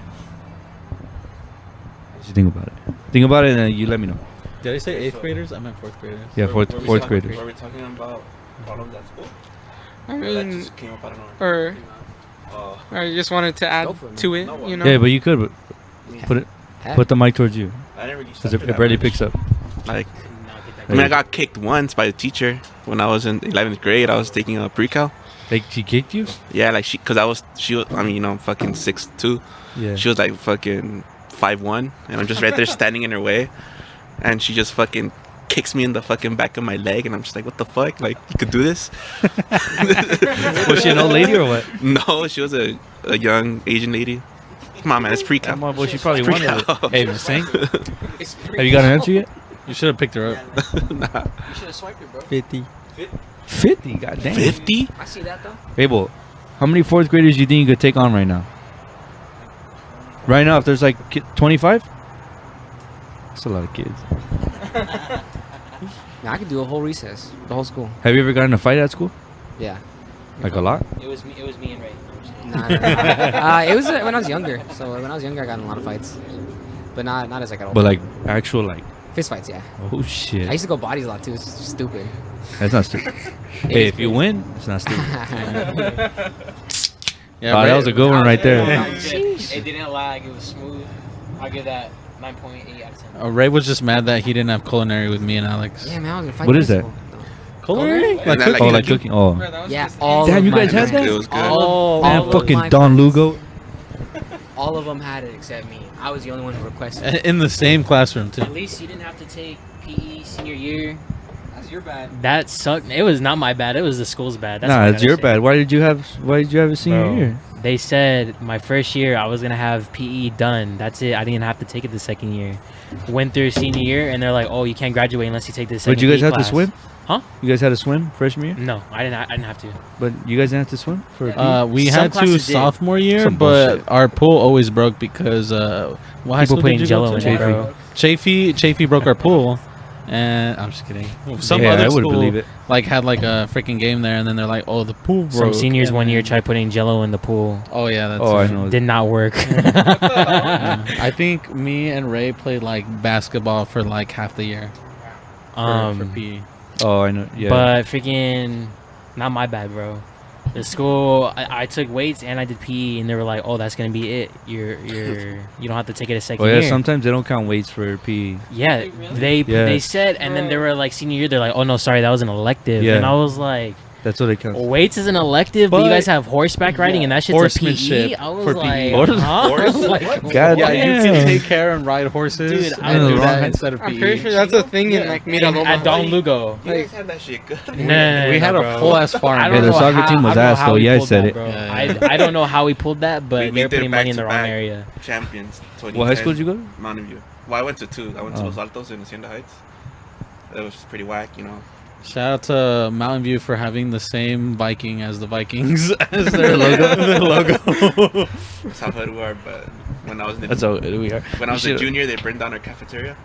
What you think about it? Think about it, and you let me know. Did I say 8th graders? I meant 4th graders. Yeah, fourth graders. Were we talking about problems at school? I Or that mean, just came up out of nowhere? or I just wanted to add Go for it, to it, No, you know. Yeah, but you could put it. Heck. Put the mic towards you, I didn't really because suffer it that barely much. picks up. Like, I mean, I got kicked once by the teacher when I was in 11th grade. I was taking a pre-cal. Like she kicked you? Yeah, like she was, I mean, you know, I'm fucking 6'2". Yeah. She was like fucking 5'1", and I'm just right there standing in her way, and she just fucking kicks me in the fucking back of my leg, and I'm just like, what the fuck? Like, you could do this? Was she an old lady or what? No, she was a young Asian lady. Come on, man, it's pre-cal. Come on, boy, she probably wanted it. Pre-cal. Hey, Miss Singh, have you got an answer yet? You should have picked her up. Nah. You should have swiped it, bro. 50. 50. Goddamn. 50? I see that though. Hey, boy, how many 4th graders do you think you could take on right now? Right now, if there's like 25, that's a lot of kids. Now I could do a whole recess, the whole school. Have you ever gotten in a fight at school? Yeah. Like a lot? It was me and Ray. Nah. It was when I was younger. So when I was younger, I got in a lot of fights, but not as I got older. But like actual like, Fist fights, yeah. oh shit. I used to go bodies a lot too. It's stupid. That's not stupid. Hey, if you win, it's not stupid. Yeah, Oh, that was a good one right there. It didn't lag. It was smooth. I'll give that 9.8 out of 10. Ray was just mad that he didn't have culinary with me and Alex. Yeah, man, I was gonna fight. What is that? principal. Culinary? Like cooking? Oh, like cooking. Oh, Bro, that was Yeah, just- all damn, of you my guys had friends- that? It was good. All man, of fucking my Don friends- Lugo. All of them had it except me. I was the only one who requested it. In the same classroom too. At least you didn't have to take PE senior year. That's your bad. That sucked. It was not my bad. It was the school's bad. That's what Nah, I it's gotta your say. bad. Why did you have a senior Bro, year? They said my first year I was gonna have PE done. That's it. I didn't have to take it the second year. Went through senior year and they're like, "Oh, you can't graduate unless you take this." But you guys had to swim? Huh? You guys had to swim freshman year? No, I didn't have to. But you guys didn't have to swim for PE? We Some had to classes did. sophomore year, Some but bullshit. our pool always broke because what high People school putting did you go Jello to? in it, bro. Chafee broke our pool, and I'm just kidding. Some Yeah, other I would school believe it. like had like a freaking game there, and then they're like, "Oh, the pool broke." Some seniors and one year then- tried putting Jello in the pool. Oh yeah, that's Oh, I right. know. Did not work. Yeah. I think me and Ray played like basketball for like half the year for PE. Oh, I know. Yeah. But freaking, not my bad, bro. The school, I took weights and I did PE, and they were like, "Oh, that's gonna be it. You don't have to take it a second oh yeah, year." sometimes they don't count weights for PE. Yeah, Yeah. they said, and then they were like senior year. They're like, "Oh no, sorry, that was an elective." Yeah. And I was like, That's what they count. "Weights is an elective, but you But- guys have horseback riding, and that shit's a Horsemanship PE." I was for like, PE. "Huh?" Horse? Like, God Yeah, you can damn. take care and ride horses. Dude, and I'm do that wrong. instead of PE. I'm pretty sure that's a thing in like Miraloma. at Don Lugo. You guys had that shit good. No, we had a bro. full ass farm. I Yeah, don't the know soccer how- team was I don't know ass, how though. we Yeah, I pulled said that, it. bro. Yeah, I don't know how we pulled that, but We they're did putting money in the wrong back-to-back. area. Champions. 2010, What high school did you go to? Mountain View. Well, I went to two. I went to Oh. Los Altos and Hacienda Heights. That was pretty whack, you know. Shout out to Mountain View for having the same Viking as the Vikings as their logo. their logo. That's how hood we are. But when I was in the, That's how we are. when I was a junior, they burned down our cafeteria.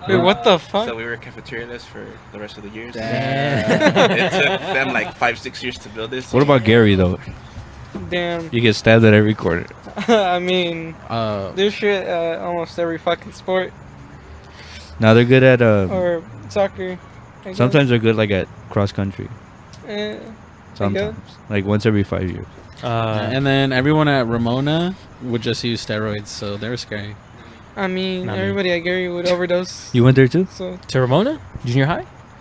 Wait, what the fuck? So we were cafeteria-less for the rest of the years. Damn. It took them like 5-6 years to build this. What about Gary though? Damn. You get stabbed at every corner. I mean, Uh, there's shit at almost every fucking sport Now they're good at or soccer. I guess. sometimes they're good like at cross country. Eh, Sometimes. Like once every 5 years. and then everyone at Ramona would just use steroids, so they were scary. I mean, Not me. everybody at Gary would overdose. You went there too? So To Ramona? Junior high?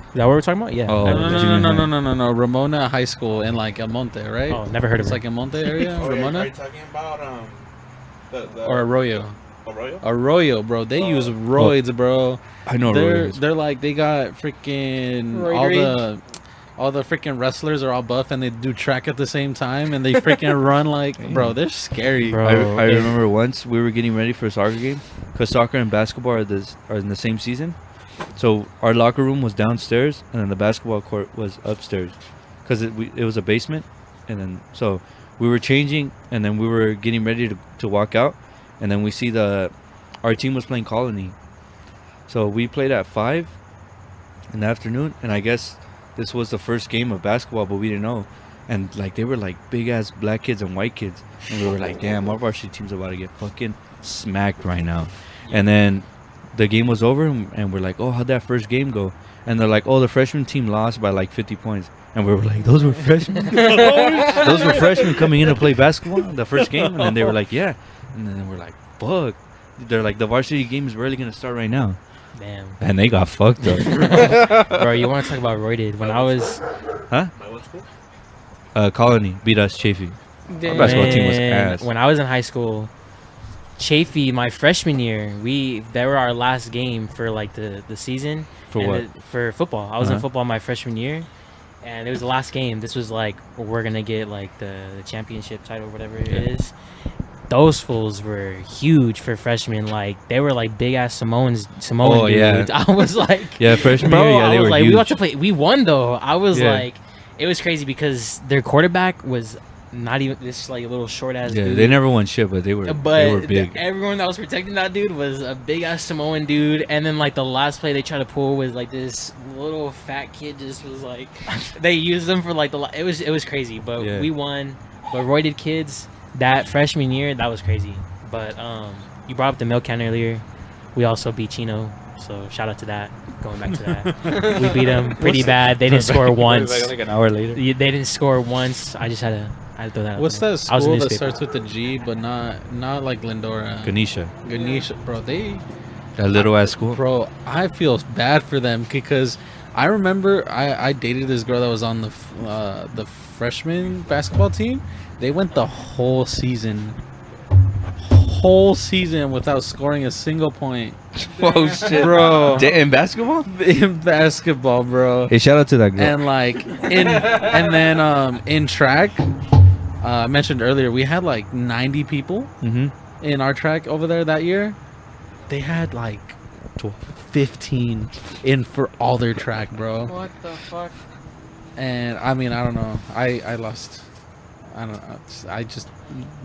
Is that what we're talking about? Yeah. Oh. No, Never- no, no, junior no, high. no, no, no, no. Ramona High School in like El Monte, right? Oh, never heard of It's it. like El Monte area, Oh, are Ramona, you talking about the or Arroyo. Arroyo? Arroyo, bro. They Oh. use roids, bro. I know they're Royals. they're like they got freaking Roid all the freaking wrestlers are all buff and they do track at the same time and they freaking run like bro. They're scary. Bro. I remember once we were getting ready for a soccer game because soccer and basketball are in the same season. So our locker room was downstairs, and then the basketball court was upstairs, because it was a basement, and then so we were changing, and then we were getting ready to walk out, and then we see our team was playing Colony, so we played at 5 in the afternoon, and I guess this was the first game of basketball, but we didn't know, and like they were like big ass black kids and white kids, and we were like, damn, our varsity team's about to get fucking smacked right now, and then the game was over, and we're like, oh, how'd that first game go? And they're like, oh, the freshman team lost by like 50 points. And we were like, those were freshmen? Those were freshmen coming in to play basketball the first game? And then they were like, yeah. And then we're like, fuck. They're like, the varsity game is barely going to start right now. Damn. And they got fucked up. Bro, you want to talk about roided? When I was... Huh? My what school? Colony beat us, Chafee. Damn. Our basketball team was ass. When I was in high school, Chafee, my freshman year, they were our last game for like the season. For and what? For football. I was in Uh-huh. football my freshman year, and it was the last game. This was like, we're gonna get like the championship title, whatever it is. Those fools were huge for freshmen. Like they were like big ass Samoan Oh, yeah. dudes. I was like, Yeah, freshman bro, year, yeah, I they was were like, huge. we got to play. We won though. I was Yeah. like, it was crazy because their quarterback was not even this like little short ass Yeah, dude. they never won shit, but they were big. Everyone that was protecting that dude was a big ass Samoan dude, and then like the last play they tried to pull was like this little fat kid just was like they used them for like it was crazy, but Yeah. we won. But roided kids that freshman year, that was crazy. But you brought up the milk can earlier. We also beat Chino, so shout out to that. Going back to that, we beat them pretty bad. They didn't score once. Like an hour later. They didn't score once. I just had to throw that out What's there. that I was in school that newspaper. starts with the G, but not like Glendora? Ganesha. Ganesha, bro. That little ass school. Bro, I feel bad for them because I remember I dated this girl that was on the freshman basketball team. They went the whole season without scoring a single point. Oh shit, Bro. In basketball? In basketball, bro. Hey, shout out to that girl. And like in track, I mentioned earlier we had like 90 people in our track over there that year. They had like 15 in for all their track, bro. What the fuck? And I mean, I don't know. I lost. I don't know.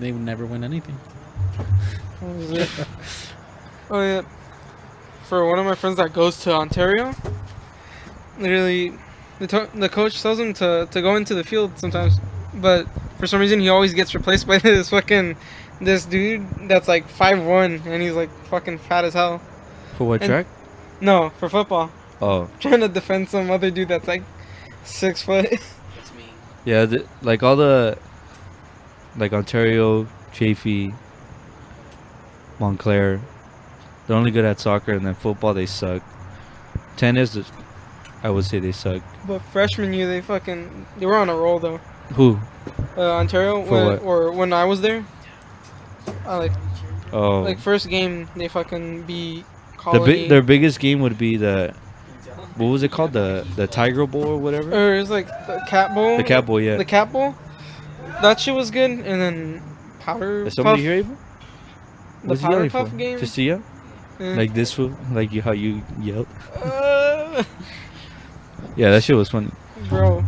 They would never win anything. What was it? Oh yeah. For one of my friends that goes to Ontario, literally, the coach tells him to go into the field sometimes, but for some reason he always gets replaced by this dude that's like 5'1", and he's like fucking fat as hell. For what And- track? No, for football. Oh, Trying to defend some other dude that's like 6 foot. That's me. yeah. Like all the, like Ontario, Chafee, Montclair, they're only good at soccer, and then football they suck. Tennis, I would say they suck. But freshman year they were on a roll though. Who? Ontario, For what? when I was there. Oh, Like first game they fucking beat Colony. their biggest game would be what was it called? The Tiger Bowl or whatever. Or it was like the Cat Bowl. The Cat Bowl, yeah. The Cat Bowl. That shit was good, and then Powder Is somebody Puff. here, Abel? The What's he Powder yelling Puff for? game. To see ya? Eh. Like this fool? Like how you yelled? Uh, Yeah, that shit was funny. bro.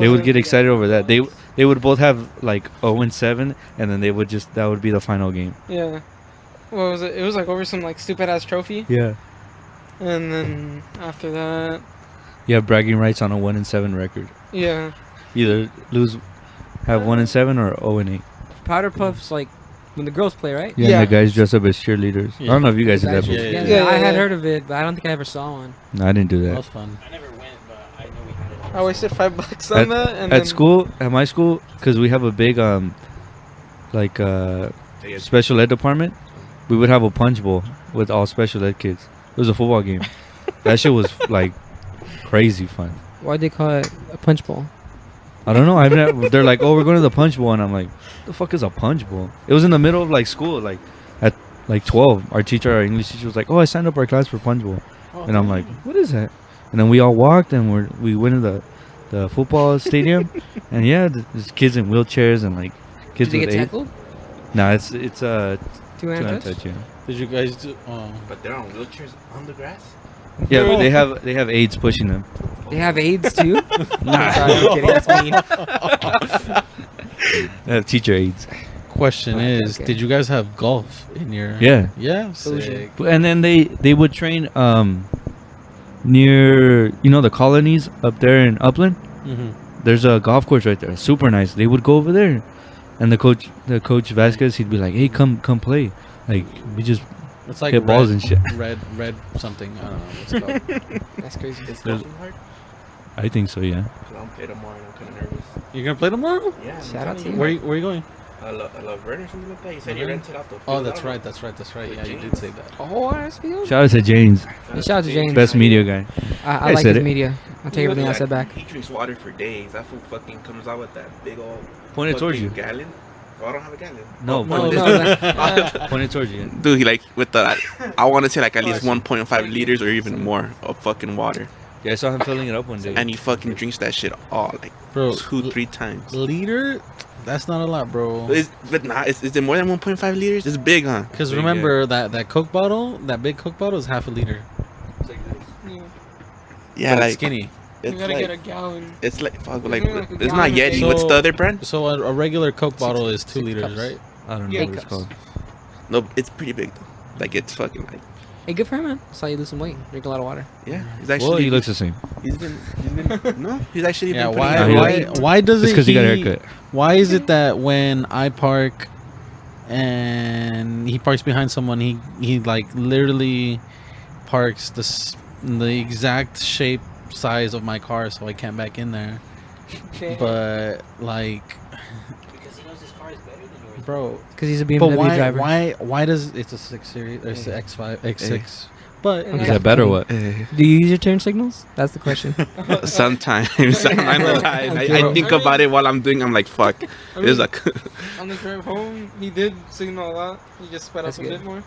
They would get excited over that. They would both have like 0-7, and then that would be the final game. Yeah. What was it? It was like over some like stupid ass trophy, Yeah. and then after that, You have bragging rights on a 1-7 record. yeah. Either have 1-7 or 0-8. Powder Puffs, like when the girls play, right? Yeah, Yeah. and the guys dress up as cheerleaders. I don't know if you guys did that Actually, before. Yeah, yeah, I had yeah. heard of it, but I don't think I ever saw one. No, I didn't do That that. was fun. I never went, but I know we had it. I wasted $5 on that, and At then, school, at my school, because we have a big special ed department, we would have a punch bowl with all special ed kids. It was a football game. That shit was like crazy fun. Why'd they call it a punch bowl? I don't know. They're like, oh, we're going to the punch bowl, and I'm like, the fuck is a punch bowl? It was in the middle of like school, like at like 12. Our English teacher was like, oh, I signed up our class for punch bowl, and I'm like, what is that? And then we all walked, and we went to the football stadium, and yeah, there's kids in wheelchairs and like kids Did they with get AIDS. tackled? Nah, it's Two-hand touch? touch, yeah. Did you guys do? But they're on wheelchairs on the grass? Yeah, but they have aides pushing them. They have AIDS too. Nah. Sorry, I'm kidding. That's mean. They have teacher aides. Question is, Okay. did you guys have golf in your? Yeah. Yeah. Solution. Sick. And then they would train near the colonies up there in Upland. Mm-hmm. There's a golf course right there, super nice. They would go over there, and the coach Vasquez, he'd be like, "Hey, come play." Like we just It's like hit balls and shit. Red something. I don't know what's it called. That's crazy. It's There's- golfing hard. I think so, yeah. I don't play tomorrow and I'm kind of nervous. You're gonna play tomorrow? Yeah. Shout out to you. Where you going? I love Rene or something like that. He said he Rene? rented out the. Oh, field. that's I don't right. know. That's right. With Yeah, you did James. say that. Oh, Arsfield. Shout out to James, Shout out to James. best media guy. I I like said his it. media. I'll take everything I Look said at back. that. He drinks water for days. That fool fucking comes out with that big old. Point it towards fucking you. Gallon. Oh, I don't have a gallon. No, Oh, point No, it- no, point it towards you. Dude, he like with the. I want to say like at least 1.5 liters or even more of fucking water, Yeah, I saw him filling it up one day. and he fucking drinks that shit all like Bro, 2-3 times. liter? That's not a lot, bro. Is it more than 1.5 liters? It's big, huh? Because Big, remember that Coke bottle, that big Coke bottle is half a liter. Yeah. Yeah, But like it's skinny. You it's gotta like get a gallon. it's like fuck, like Isn't it like a it's not gallon of Yeti. So- What's the other brand? So a regular Coke bottle is 2 liters, cups. right? I don't know Yeah. what it's called. No, it's pretty big though. Like it's fucking like Hey, good for him, man. Saw you lose some weight. Drink a lot of water. yeah. He's Well, actually he looks the same. he's been no. He's actually Yeah. been Why? pretty Nah, Why? he Why does It's it? because he got a haircut. Why is it that when I park and he parks behind someone, he like literally parks the exact shape size of my car, so I can't back in there. Okay. But like, Because he knows his car is better than yours. bro. Because he's a But BMW driver. why does it's a 6 series or it's a X5 X6? But Okay. Is that better or what? Do you use your turn signals? That's the question. Sometimes I'm not lying. I think about it while I'm doing. I'm like fuck. I It's mean, like on the drive home, he did signal a lot. He just sped That's up a good. bit more.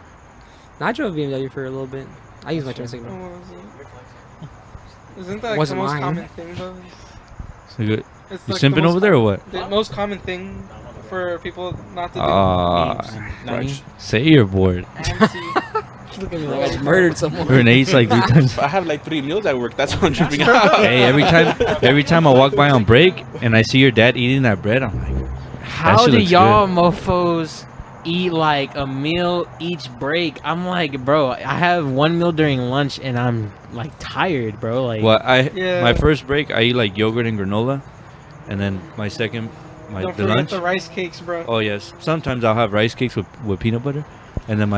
I drove a BMW for a little bit. I use my turn Oh, signal. what was it? Isn't that like Wasn't the most mine. common thing though? So good. It's You like the simping most over there or what? The most common thing for people not to do. Ah, say you're bored. Look at me like I just murdered someone. Renee's like 3 times. I have like 3 meals at work. That's what I'm tripping out. Hey, every time I walk by on break and I see your dad eating that bread, I'm like, How shit do looks y'all good. mofos eat like a meal each break? I'm like, bro, I have 1 meal during lunch and I'm like tired, bro. Like, well, Yeah. my first break I eat like yogurt and granola, and then my second, Don't the forget lunch. the rice cakes, bro. Oh yes, sometimes I'll have rice cakes with peanut butter, and then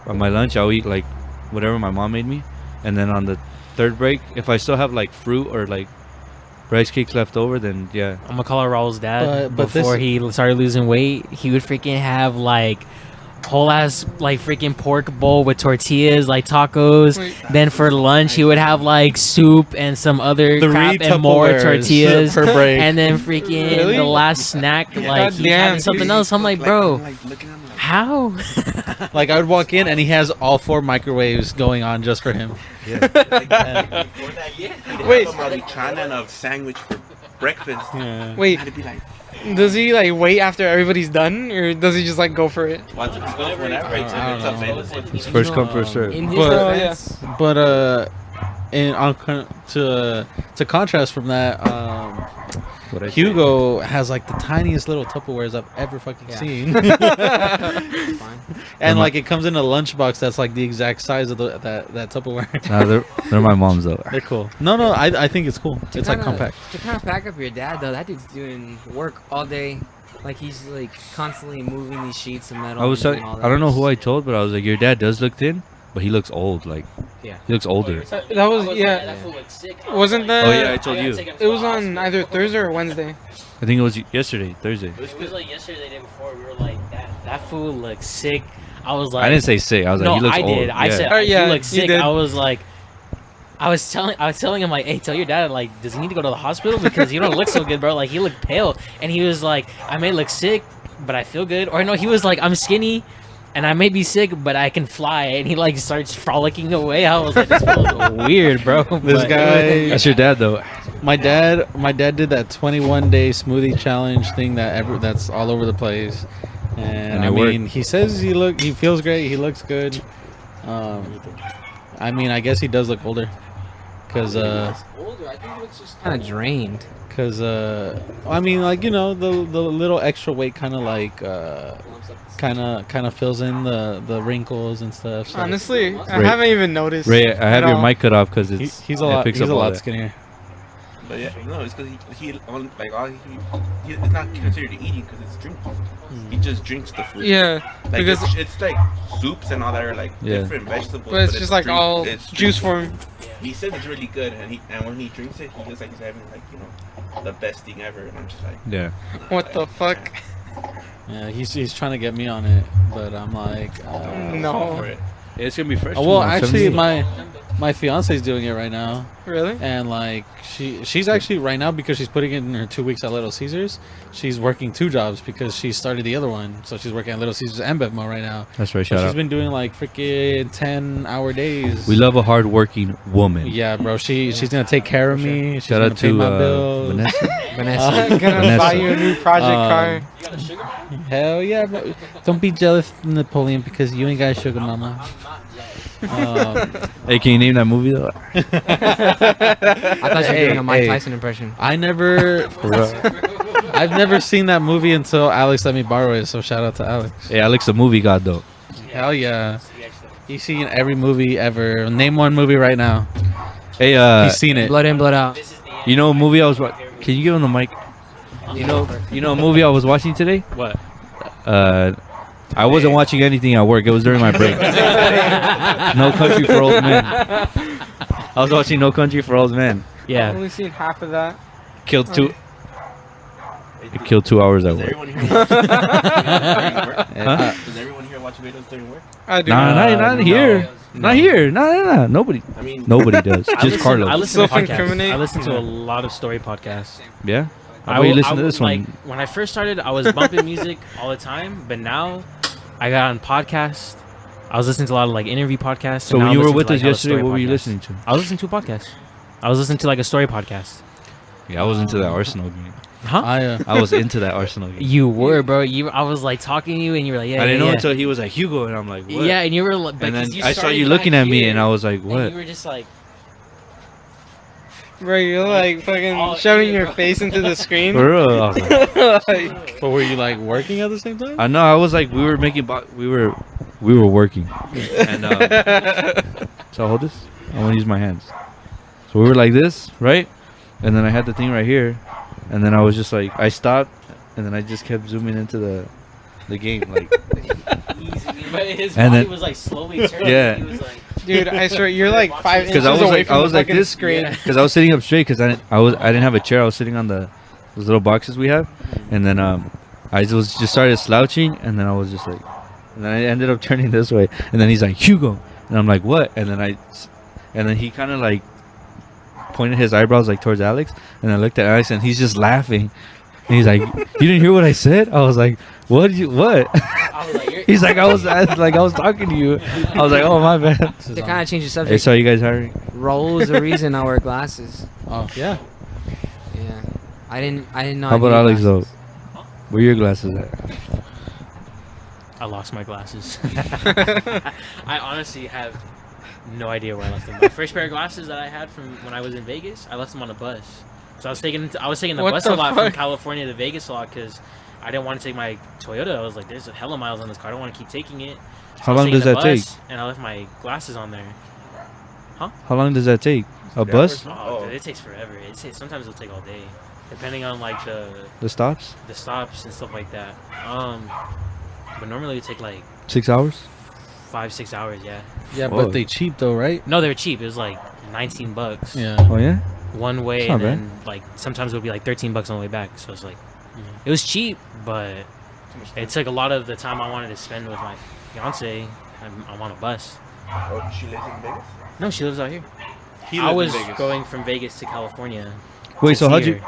on my lunch I'll eat like whatever my mom made me, and then on the third break, if I still have like fruit or like rice cakes left over, then yeah. I'm gonna call her Raul's dad. But Before this- he started losing weight, he would freaking have like whole ass like freaking pork bowl with tortillas, like tacos. Wait. Then for lunch, he would have like soup and some other 3 crap and more Tupperwares tortillas. per break. And then freaking Really? the last snack, like he Goddamn, had something dude. else. I'm like, bro, looking at him like, how? Like I would walk in and he has all 4 microwaves going on just for him. wait, a Maruchan and a sandwich for breakfast. Yeah. Wait, I'd be like, does he like wait after everybody's done, or does he just like go for it? whenever it's I don't know. available. It's first come first serve. In his But- defense, But to contrast from that, What I say. Hugo has like the tiniest little Tupperwares I've ever fucking Yeah. seen, it's fine. and like it comes in a lunchbox that's like the exact size of that Tupperware. Nah, they're my mom's though. They're cool. No, I think it's cool. It's like compact. To kind of back up your dad, though, that dude's doing work all day. Like, he's, like, constantly moving these sheets of metal. I was and telling, doing all I don't know that. who I told, but I was like, your dad does look thin, but he looks old. Like, Yeah. he looks older. That was yeah. Wasn't that? Oh yeah, I told you. It was on either Thursday or Wednesday. I think it was yesterday, Thursday. It was like yesterday, the day before. We were like, that fool looks sick. I was like, I didn't say sick. I was like, no, he looks I old. did. I Yeah. said Yeah, he looks you sick. did. I was like, I was telling him like, hey, tell your dad like, does he need to go to the hospital because you don't look so good, bro? Like he looked pale, and he was like, I may look sick, but I feel good. Or no, he was like, I'm skinny, and I may be sick, but I can fly. And he like starts frolicking away. I was like, this feels weird, bro. This But- guy, That's your dad though. my dad did that 21-day smoothie challenge thing that's all over the place, and it I mean, worked. he says he feels great, he looks good. I mean, I guess he does look older. Cause older. I think he looks just kind of drained. Cause I mean, like, you know, the little extra weight kind of like kind of fills in the wrinkles and stuff. So Honestly, I Ray- haven't even noticed. Ray, I have at your all. mic cut off because it's he's a it lot picks he's up a all lot that. skinnier. But yeah, no, it's because he only like all he it's not considered eating because it's drinking. He just drinks the food. Yeah, Like because it's like soups and all that are like Yeah. different vegetables. but it's just like all it's juice drink. form. He said it's really good, and when he drinks it, he looks like he's having like, you know, the best thing ever. And I'm just like, Yeah. What the fuck? Yeah, he's trying to get me on it, but I'm like, No. for it. It's gonna be fresh. well, tomorrow, actually, 17. my fiance's doing it right now, Really? and like she's actually right now, because she's putting in her 2 weeks at Little Caesars. She's working 2 jobs because she started the other one, so she's working at Little Caesars and Bevmo right now. That's right. So Shout she's out. been doing like freaking 10-hour days. We love a hard-working woman. Yeah, bro. She's gonna take care of me. She's Shout gonna out pay to my bills. Vanessa. Vanessa. I'm gonna Vanessa. buy you a new project car. Hell yeah, bro. Don't be jealous, Napoleon, because you ain't got a sugar mama. Hey, can you name that movie though? I thought you were doing a Mike Hey. Tyson impression. I've never seen that movie until Alex let me borrow it. So shout out to Alex. Hey, Alex, the movie god though. Hell yeah. He's seen every movie ever. Name one movie right now. Hey, He's seen it. Blood in, blood out. you know a movie I was watching? Can you give him the mic? You know a movie I was watching today? What? I wasn't watching anything at work. It was during my break. No Country for Old Men. I was watching No Country for Old Men. I've Yeah. only seen half of that. Killed 2. It killed 2 hours at Does work. everyone here watch during work? Huh? Does everyone here watch videos during work? I do. Nah, not here. Not here. Nah. Nobody. I mean, Nobody does. I Just listen, Carlos. I listen to podcasts. Self-incriminate. I listen to a lot of story podcasts. Yeah. How about you listen to this like, one? when I first started, I was bumping music all the time, but now I got on podcasts. I was listening to a lot of like interview podcasts. So and when now you I'm were listening with to, us like, hella yesterday, story what were you podcasts. listening to? I was listening to a podcast. I was listening to like a story podcast. Yeah, I was into that Arsenal game. Huh? I was into that Arsenal game. You were, bro. I was like talking to you, and you were like, yeah. I didn't yeah, know yeah. until he was like Hugo, and I'm like, what? Yeah, and you were like, And then because I saw started you looking back at me, here, and I was like, and what? you were just like, Bro, you're like fucking Oh, shoving idiot, your bro. face into the screen. For real? I was like, Like, But were you like working at the same time? I know. I was like, we were making, we were working, and so I hold this. I want to use my hands. So we were like this, right? And then I had the thing right here, and then I was just like, I stopped, and then I just kept zooming into the game, like. easy. But his And body then- was like slowly turning. Yeah. He was like, dude, I swear you're like 5 inches Because I was away like, from I was the like fucking this, screen. because I was sitting up straight, because I didn't have a chair. I was sitting on those little boxes we have, and then I just started slouching, and then I was just like, and then I ended up turning this way, and then he's like, Hugo, and I'm like, what? And then he kind of like pointed his eyebrows like towards Alex, and I looked at Alex, and he's just laughing, and he's like, you didn't hear what I said? I was like, what? I was like, you're, He's like, I was talking to you. I was like, oh my bad. To kind of change the Hey, subject, so you guys hiring? Raul is the reason I wear glasses. Oh yeah. Yeah, I didn't know. How I about needed Alex glasses. though? Where your glasses at? I lost my glasses. I honestly have no idea where I left them. My first pair of glasses that I had from when I was in Vegas, I left them on a bus. So I was taking the What bus the a lot from fuck? California to Vegas a lot because I didn't want to take my Toyota. I was like, there's a hella miles on this car. I don't want to keep taking it. So How I was long taking does the that take? bus, And I left my glasses on there. How long does that take? A bus? Oh, dude, it takes forever. Sometimes it'll take all day, depending on like The stops? the stops and stuff like that. But normally it take like 6 hours? 5-6 hours. Yeah. Yeah, Whoa. but they cheap though, right? No, they're cheap. It was like $19. Yeah. Oh yeah? One way, It's not and then like sometimes it would be like $13 on the way back. So it's like it was cheap, but it took a lot of the time I wanted to spend with my fiance. I'm on a bus. Oh, she lives in Vegas? No, she lives out here. He I lives was in Vegas. going from Vegas to California. Wait, to so see her.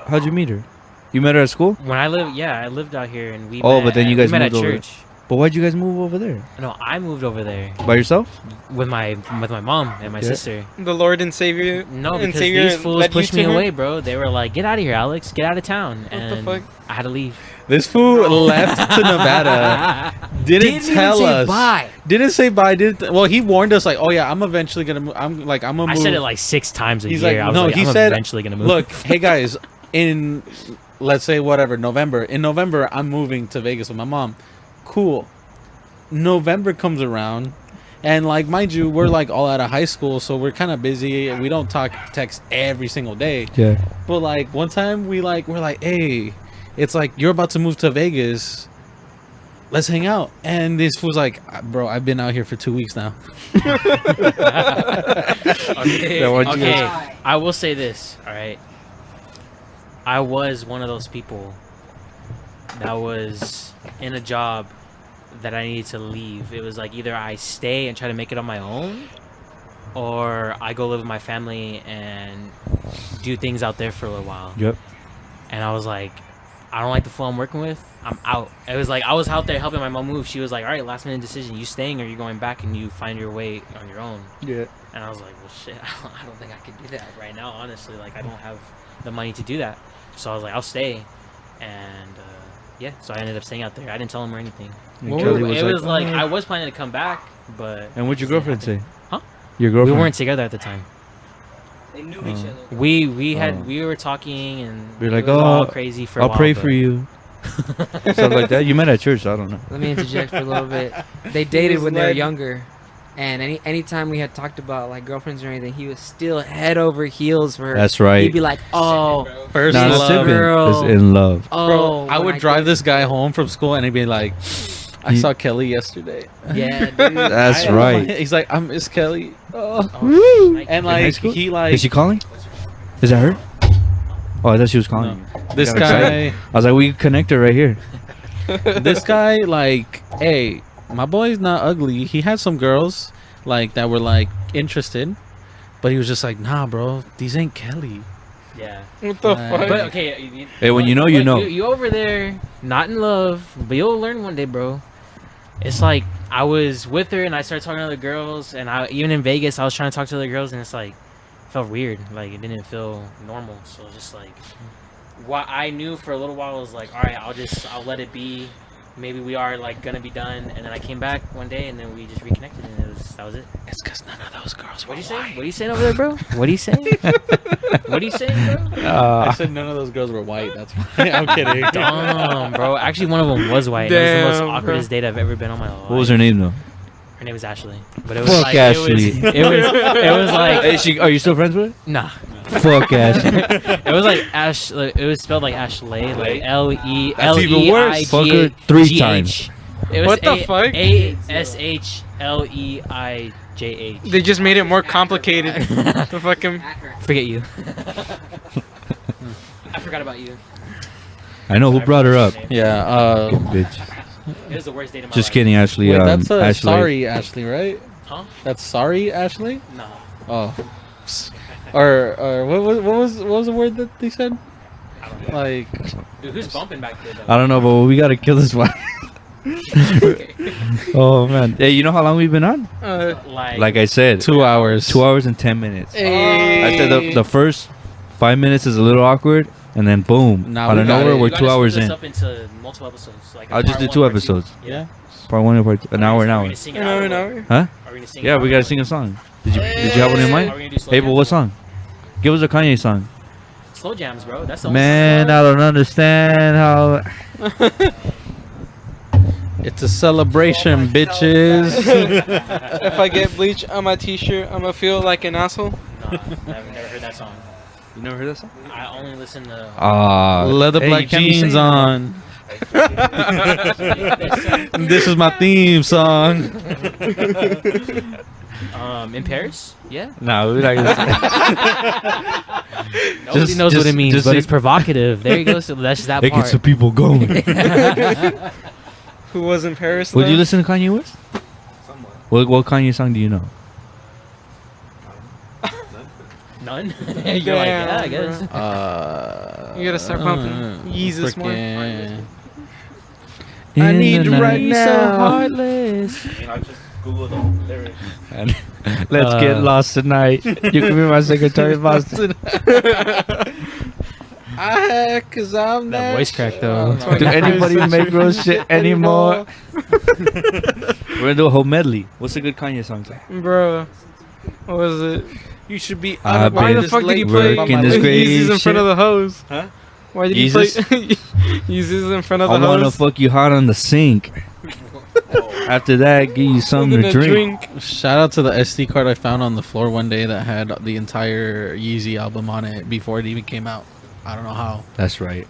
how'd you meet her? You met her at school? When I lived out here, and we. Oh, met but then you guys we met moved at over. church. But why'd you guys move over there? No, I moved over there By yourself? with my mom and my Yeah. sister. The Lord and Savior. No, and because Savior these fools led you pushed to me her? away, bro. They were like, "Get out of here, Alex! Get out of town!" What the And fuck? I had to leave. This fool left to Nevada. Didn't tell even say us. bye. Didn't say bye. Well, he warned us like, oh yeah, I'm eventually gonna move. I'm gonna move. I said it like 6 times a He's year. like, I was no, like, he I'm said, eventually gonna move. Look, hey guys, in let's say whatever November. In November, I'm moving to Vegas with my mom. Cool. November comes around, and like mind you, we're like all out of high school, so we're kind of busy. We don't text every single day. Yeah. But like one time we're like, hey, it's like you're about to move to Vegas. Let's hang out. And this fool's like, bro, I've been out here for 2 weeks now. Okay, I will say this, all right? I was one of those people that was in a job that I needed to leave. It was like either I stay and try to make it on my own, or I go live with my family and do things out there for a little while. Yep. And I was like, I don't like the flow I'm working with. I'm out. It was like I was out there helping my mom move. She was like, all right, last minute decision. You staying or you going back and you find your way on your own. Yeah. And I was like, well, shit, I don't think I can do that right now, honestly. Like, I don't have the money to do that. So I was like, I'll stay. And, yeah, so I ended up staying out there. I didn't tell him or anything. And Kelly It was like, "Oh." I was planning to come back, but... And what'd your girlfriend say? Huh? Your We girlfriend? weren't together at the time. They knew each other. We were talking and We're like, it was all "Oh, crazy for a I'll while, pray but- for you. Stuff like that. You met at church, so I don't know. Let me interject for a little bit. They dated was when they were led. younger, and anytime we had talked about like girlfriends or anything, he was still head over heels for her. That's right. He'd be like, "Oh, First Not a love. sibling. girl. Is in love. oh." Bro, I when would drive get- this guy home from school and he'd be like, I You- saw Kelly yesterday. Yeah, dude. That's I- right. He's like, I miss Kelly. Oh. Oh, shit, And high like, school? he like, Is she calling? Is that her? Oh, I thought she was calling. No. This Got guy, excited. I was like, we can connect her right here. this guy, like, hey, my boy's not ugly. He had some girls, like, that were, like, interested. But he was just like, nah, bro, these ain't Kelly. Yeah. What the Right. fuck? But okay, Hey, when you know, you know. You over there, not in love, but you'll learn one day, bro. It's like I was with her and I started talking to other girls, and even in Vegas, I was trying to talk to other girls, and it's like it felt weird, like it didn't feel normal. So it's just like what I knew for a little while was like, all right, I'll let it be. Maybe we are like gonna be done, and then I came back one day, and then we just reconnected, and that was it. It's because none of those girls were What are you saying? white. What are you saying over there, bro? What are you saying? What are you saying, bro? I said none of those girls were white. That's why. I'm kidding. Dumb, bro. Actually, one of them was white. It was Damn, the most bro. awkwardest date I've ever been on my life. What was her name, though? Her name was Ashley. But it was Fuck like, Ashley. It was like Hey, are you still friends with her? nah. Fuck Ashley. It was like Ash. Like, it was spelled like Ashley, like L-E That's even L-E-I-G-H. worse. Fuck her 3 times. It was What the fuck? A-S-H-L-E-I-J-H. They just made it more complicated. The fucking. Forget you. I forgot about you. I know who brought her up. Yeah. Fucking bitch. It was the worst date of my Just life. kidding, Ashley. Wait, that's Ashley. sorry, Ashley, right? Huh? That's sorry, Ashley. Nah. Oh. Or what was the word that they said? I don't know. Like, Dude, who's bumping back there though? I don't know, but we gotta kill this one. Oh man. Hey, you know how long we've been on? Like I said, 2 hours. 2 hours and 10 minutes. Hey. I said the first 5 minutes is a little awkward, and then boom, Now out we of got nowhere it. we're You gotta 2 hours split this in. up into multiple episodes. Like I'll just part do 2 1, part 2. episodes. Yeah. Part 1 and part 2. An hour, an Are we hour. gonna sing it An out hour, or an what? hour. Huh? Are we gonna sing Yeah, it we out gotta or sing a what? song. Did you have one in Are mind? we gonna do slow Hey, but jams what or song? Give us a Kanye song. Slow jams, bro. That's the Man, I don't understand how. It's a celebration, bitches. If I get bleach on my t-shirt, I'm gonna feel like an asshole. Nah, I've never heard that song. You never heard that song? I only listen to. Leather hey, black you can't be jeans saying on. This is my theme song. In Paris? Yeah. No, we're not gonna Nobody Just- knows what it means, just but sing- it's provocative. There you go. So that's just that It part. gets the people going. Who was in Paris? Would you though? listen to Kanye West? Somewhat. What Kanye song do you know? None. You're like, yeah, I Damn, guess. You gotta start pumping Yeezus more. frickin'- In I need the you right night. now. heartless. You know, just Google the lyrics. And let's get lost tonight. You can be my secretary, Boston. Cause I'm That voice crack though. Do anybody make real shit anymore? We're gonna do a whole medley. What's a good Kanye song? Bro, what was it? You should be. I've Why been the fuck did he play working this great Yeezys in front of the hose? Huh? Why did he play Yeezys in front of the I wanna hose? fuck you hot on the sink. After that, give you something to drink. Shout out to the SD card I found on the floor one day that had the entire Yeezy album on it before it even came out. I don't know how. That's right.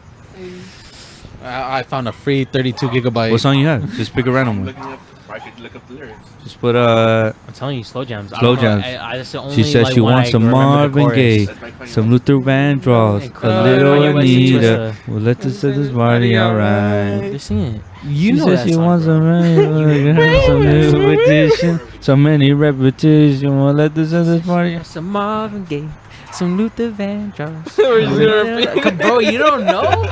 I found a free 32 gigabyte. What song you have? Just pick a random one. Looking up, I could look up the lyrics. Just put I'm telling you, slow jams. I Slow don't know, jams. that's the only, She says like, she one wants I some remember the Marvin chorus. Gaye, That's my Kanye some West. Luther Vandross, Hey, a Kanye little West and Anita. Twista. Well, let this set this party alright. They're singing it. You know says that she song, wants bro. some new repetition, so many repetition. Well, let this set this party. Some Marvin Gaye, some Luther Vandross. Or is it a- Bro, you don't know?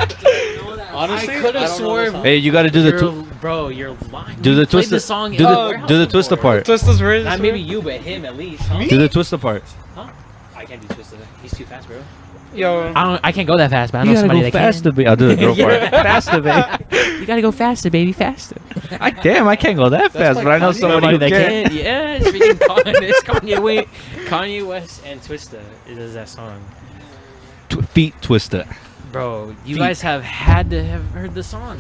Honestly, I could have I don't know sworn. the song. Hey, you gotta do the Bro, you're lying. do We the played twist. the song Do in the warehouse do the before. twister part. Twista's version? Not maybe you, but him at least. Huh? Do the twister part. I can't do Twister. He's too fast, bro. Yo. I can't go that fast, but I know You gotta somebody go that faster, can. baby. I'll do the girl part. Yeah. Faster, baby. You gotta go faster, baby, faster. Damn, I can't go that fast, like but I know Kanye. somebody who that can. can. Yeah, it's freaking it's Kanye West and Twista. It is that song. Feet twister. Bro, you Feet. guys have had to have heard the song.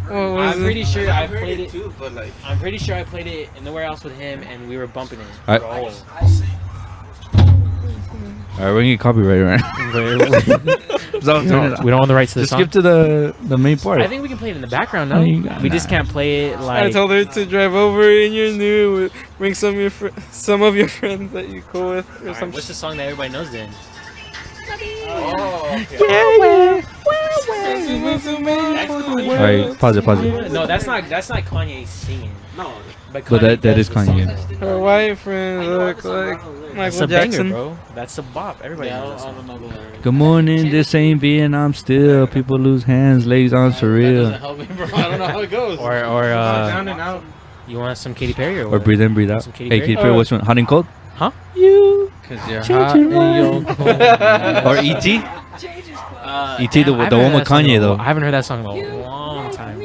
What was I'm it? pretty sure I heard played it. too, but like, I'm pretty sure I played it in the warehouse with him, and we were bumping it. Alright. Bro. Alright, we're gonna get copyrighted right now. So turn it We don't want the rights to the Just song. skip to the main part. I think we can play it in the background. Oh, No, you got- we just nah. can't play it I like. told her to drive over in your new. Bring some of your some of your friends that you cool with, or Alright, some. what's the song that everybody knows then? Alright, pause it. No, that's not Kanye singing. no. But Kanye that does is the song. Kanye. Her white friends look like That's Michael a banger, Jackson. bro. That's a bop. Everybody Yeah, knows that I song. don't know the lyrics. Good morning, this ain't Vietnam still. People lose hands, legs on That surreal. doesn't help me, bro. I don't know how it goes. Or Down and out. you want some Katy Perry or Or what? breathe in, breathe out. Some Katy Hey, Perry? Katy Perry, which one? Hot and cold? Huh? You. Cause you're Change hot your and you're cold. Or E.T.? E.T. Damn, I the haven't one heard with that song Kanye, in a- though. I haven't heard that song in a long time.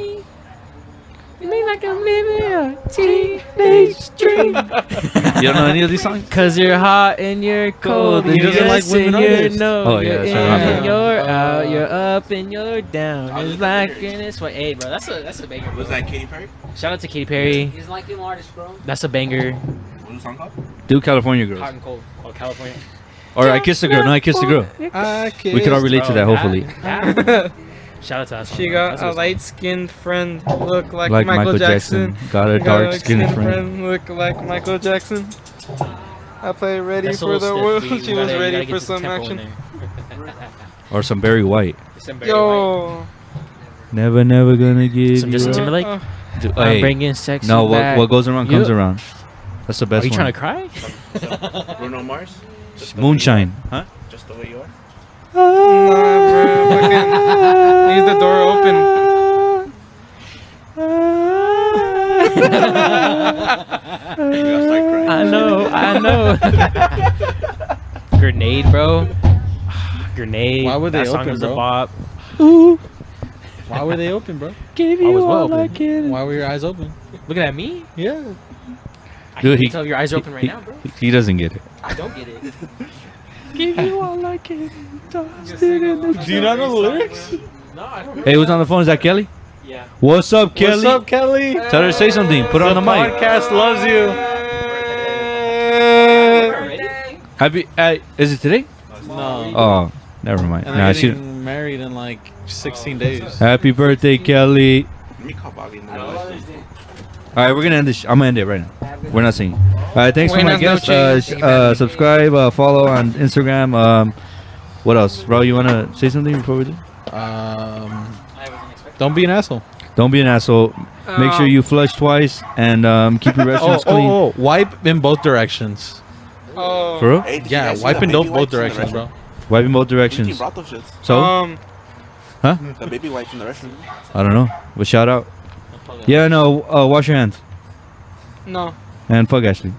You don't know any of these songs? Cause you're hot and you're cold. He doesn't like women you're artists. Oh, yeah, you're that's in right. and you're out, you're up and you're down. It's black and it's white. Hey, bro, that's a banger. Bro. Was that Katy Perry? Shout out to Katy Perry. He's like them artists, bro. That's a banger. What was the song called? Do California Hot Girls. and cold. Oh, California. Or I Kissed a Girl. No, I Kissed a Girl. We could all relate to that, hopefully. Shout out to that song. She bro. got That's a good song. light-skinned friend, look like, Like Michael Jackson. Got a Got dark-skinned friend. look like Michael Jackson. I play ready That's a for little the stiff. world. We She was gotta ready get for the some tempo in action. there. Or some Barry White. Some Barry White. Yo. Never, never gonna give Some you Justin up. Timberlake. Do- I'm hey, bringing sex. no, back. what goes around comes You- around. That's the Are best you one. trying to cry? Bruno Mars? Just the Moonshine. Huh? way you are? Just the way you are? Nah, bro. Fucking leave the door open. Maybe I'll start crying. I know. Grenade, bro. Grenade. Why would they that song open, was a bro? bop. Why were they open, bro? Give I was well open. Why were your eyes open? Looking at me? Yeah. I Dude, can he- tell if your eyes are open right he- now, bro. He doesn't get it. I don't get it. Give you all I can. Do you not know the lyrics? No, I don't. Hey, who's on the phone? Is that Kelly? Yeah. What's up, Kelly? What's up, Kelly? Tell her to say something. Put her on the mic. Podcast loves you. Happy. Is it today? No. Oh, never mind. And Nah, they're she. getting married in like 16 days. Happy birthday, Kelly. Let me call Bobby in the middle of this. All right, we're gonna end this. I'm gonna end it right now. We're not singing. All right, thanks for my Buenas guest. noches. Subscribe, follow on Instagram. What else, Raul? You wanna say something before we do? Don't be an asshole. Don't be an asshole. Make sure you flush twice and keep your restrooms clean. Wipe in both directions. Oh. For real? Hey, did you Yeah, guys see wipe the in baby both wipes in the directions, bro. restroom? Wipe in both Who directions. brought those shits? So The baby wipes in the restroom. I don't know. But shout out. Yeah, no. Wash your hands No. and fuck Ashley.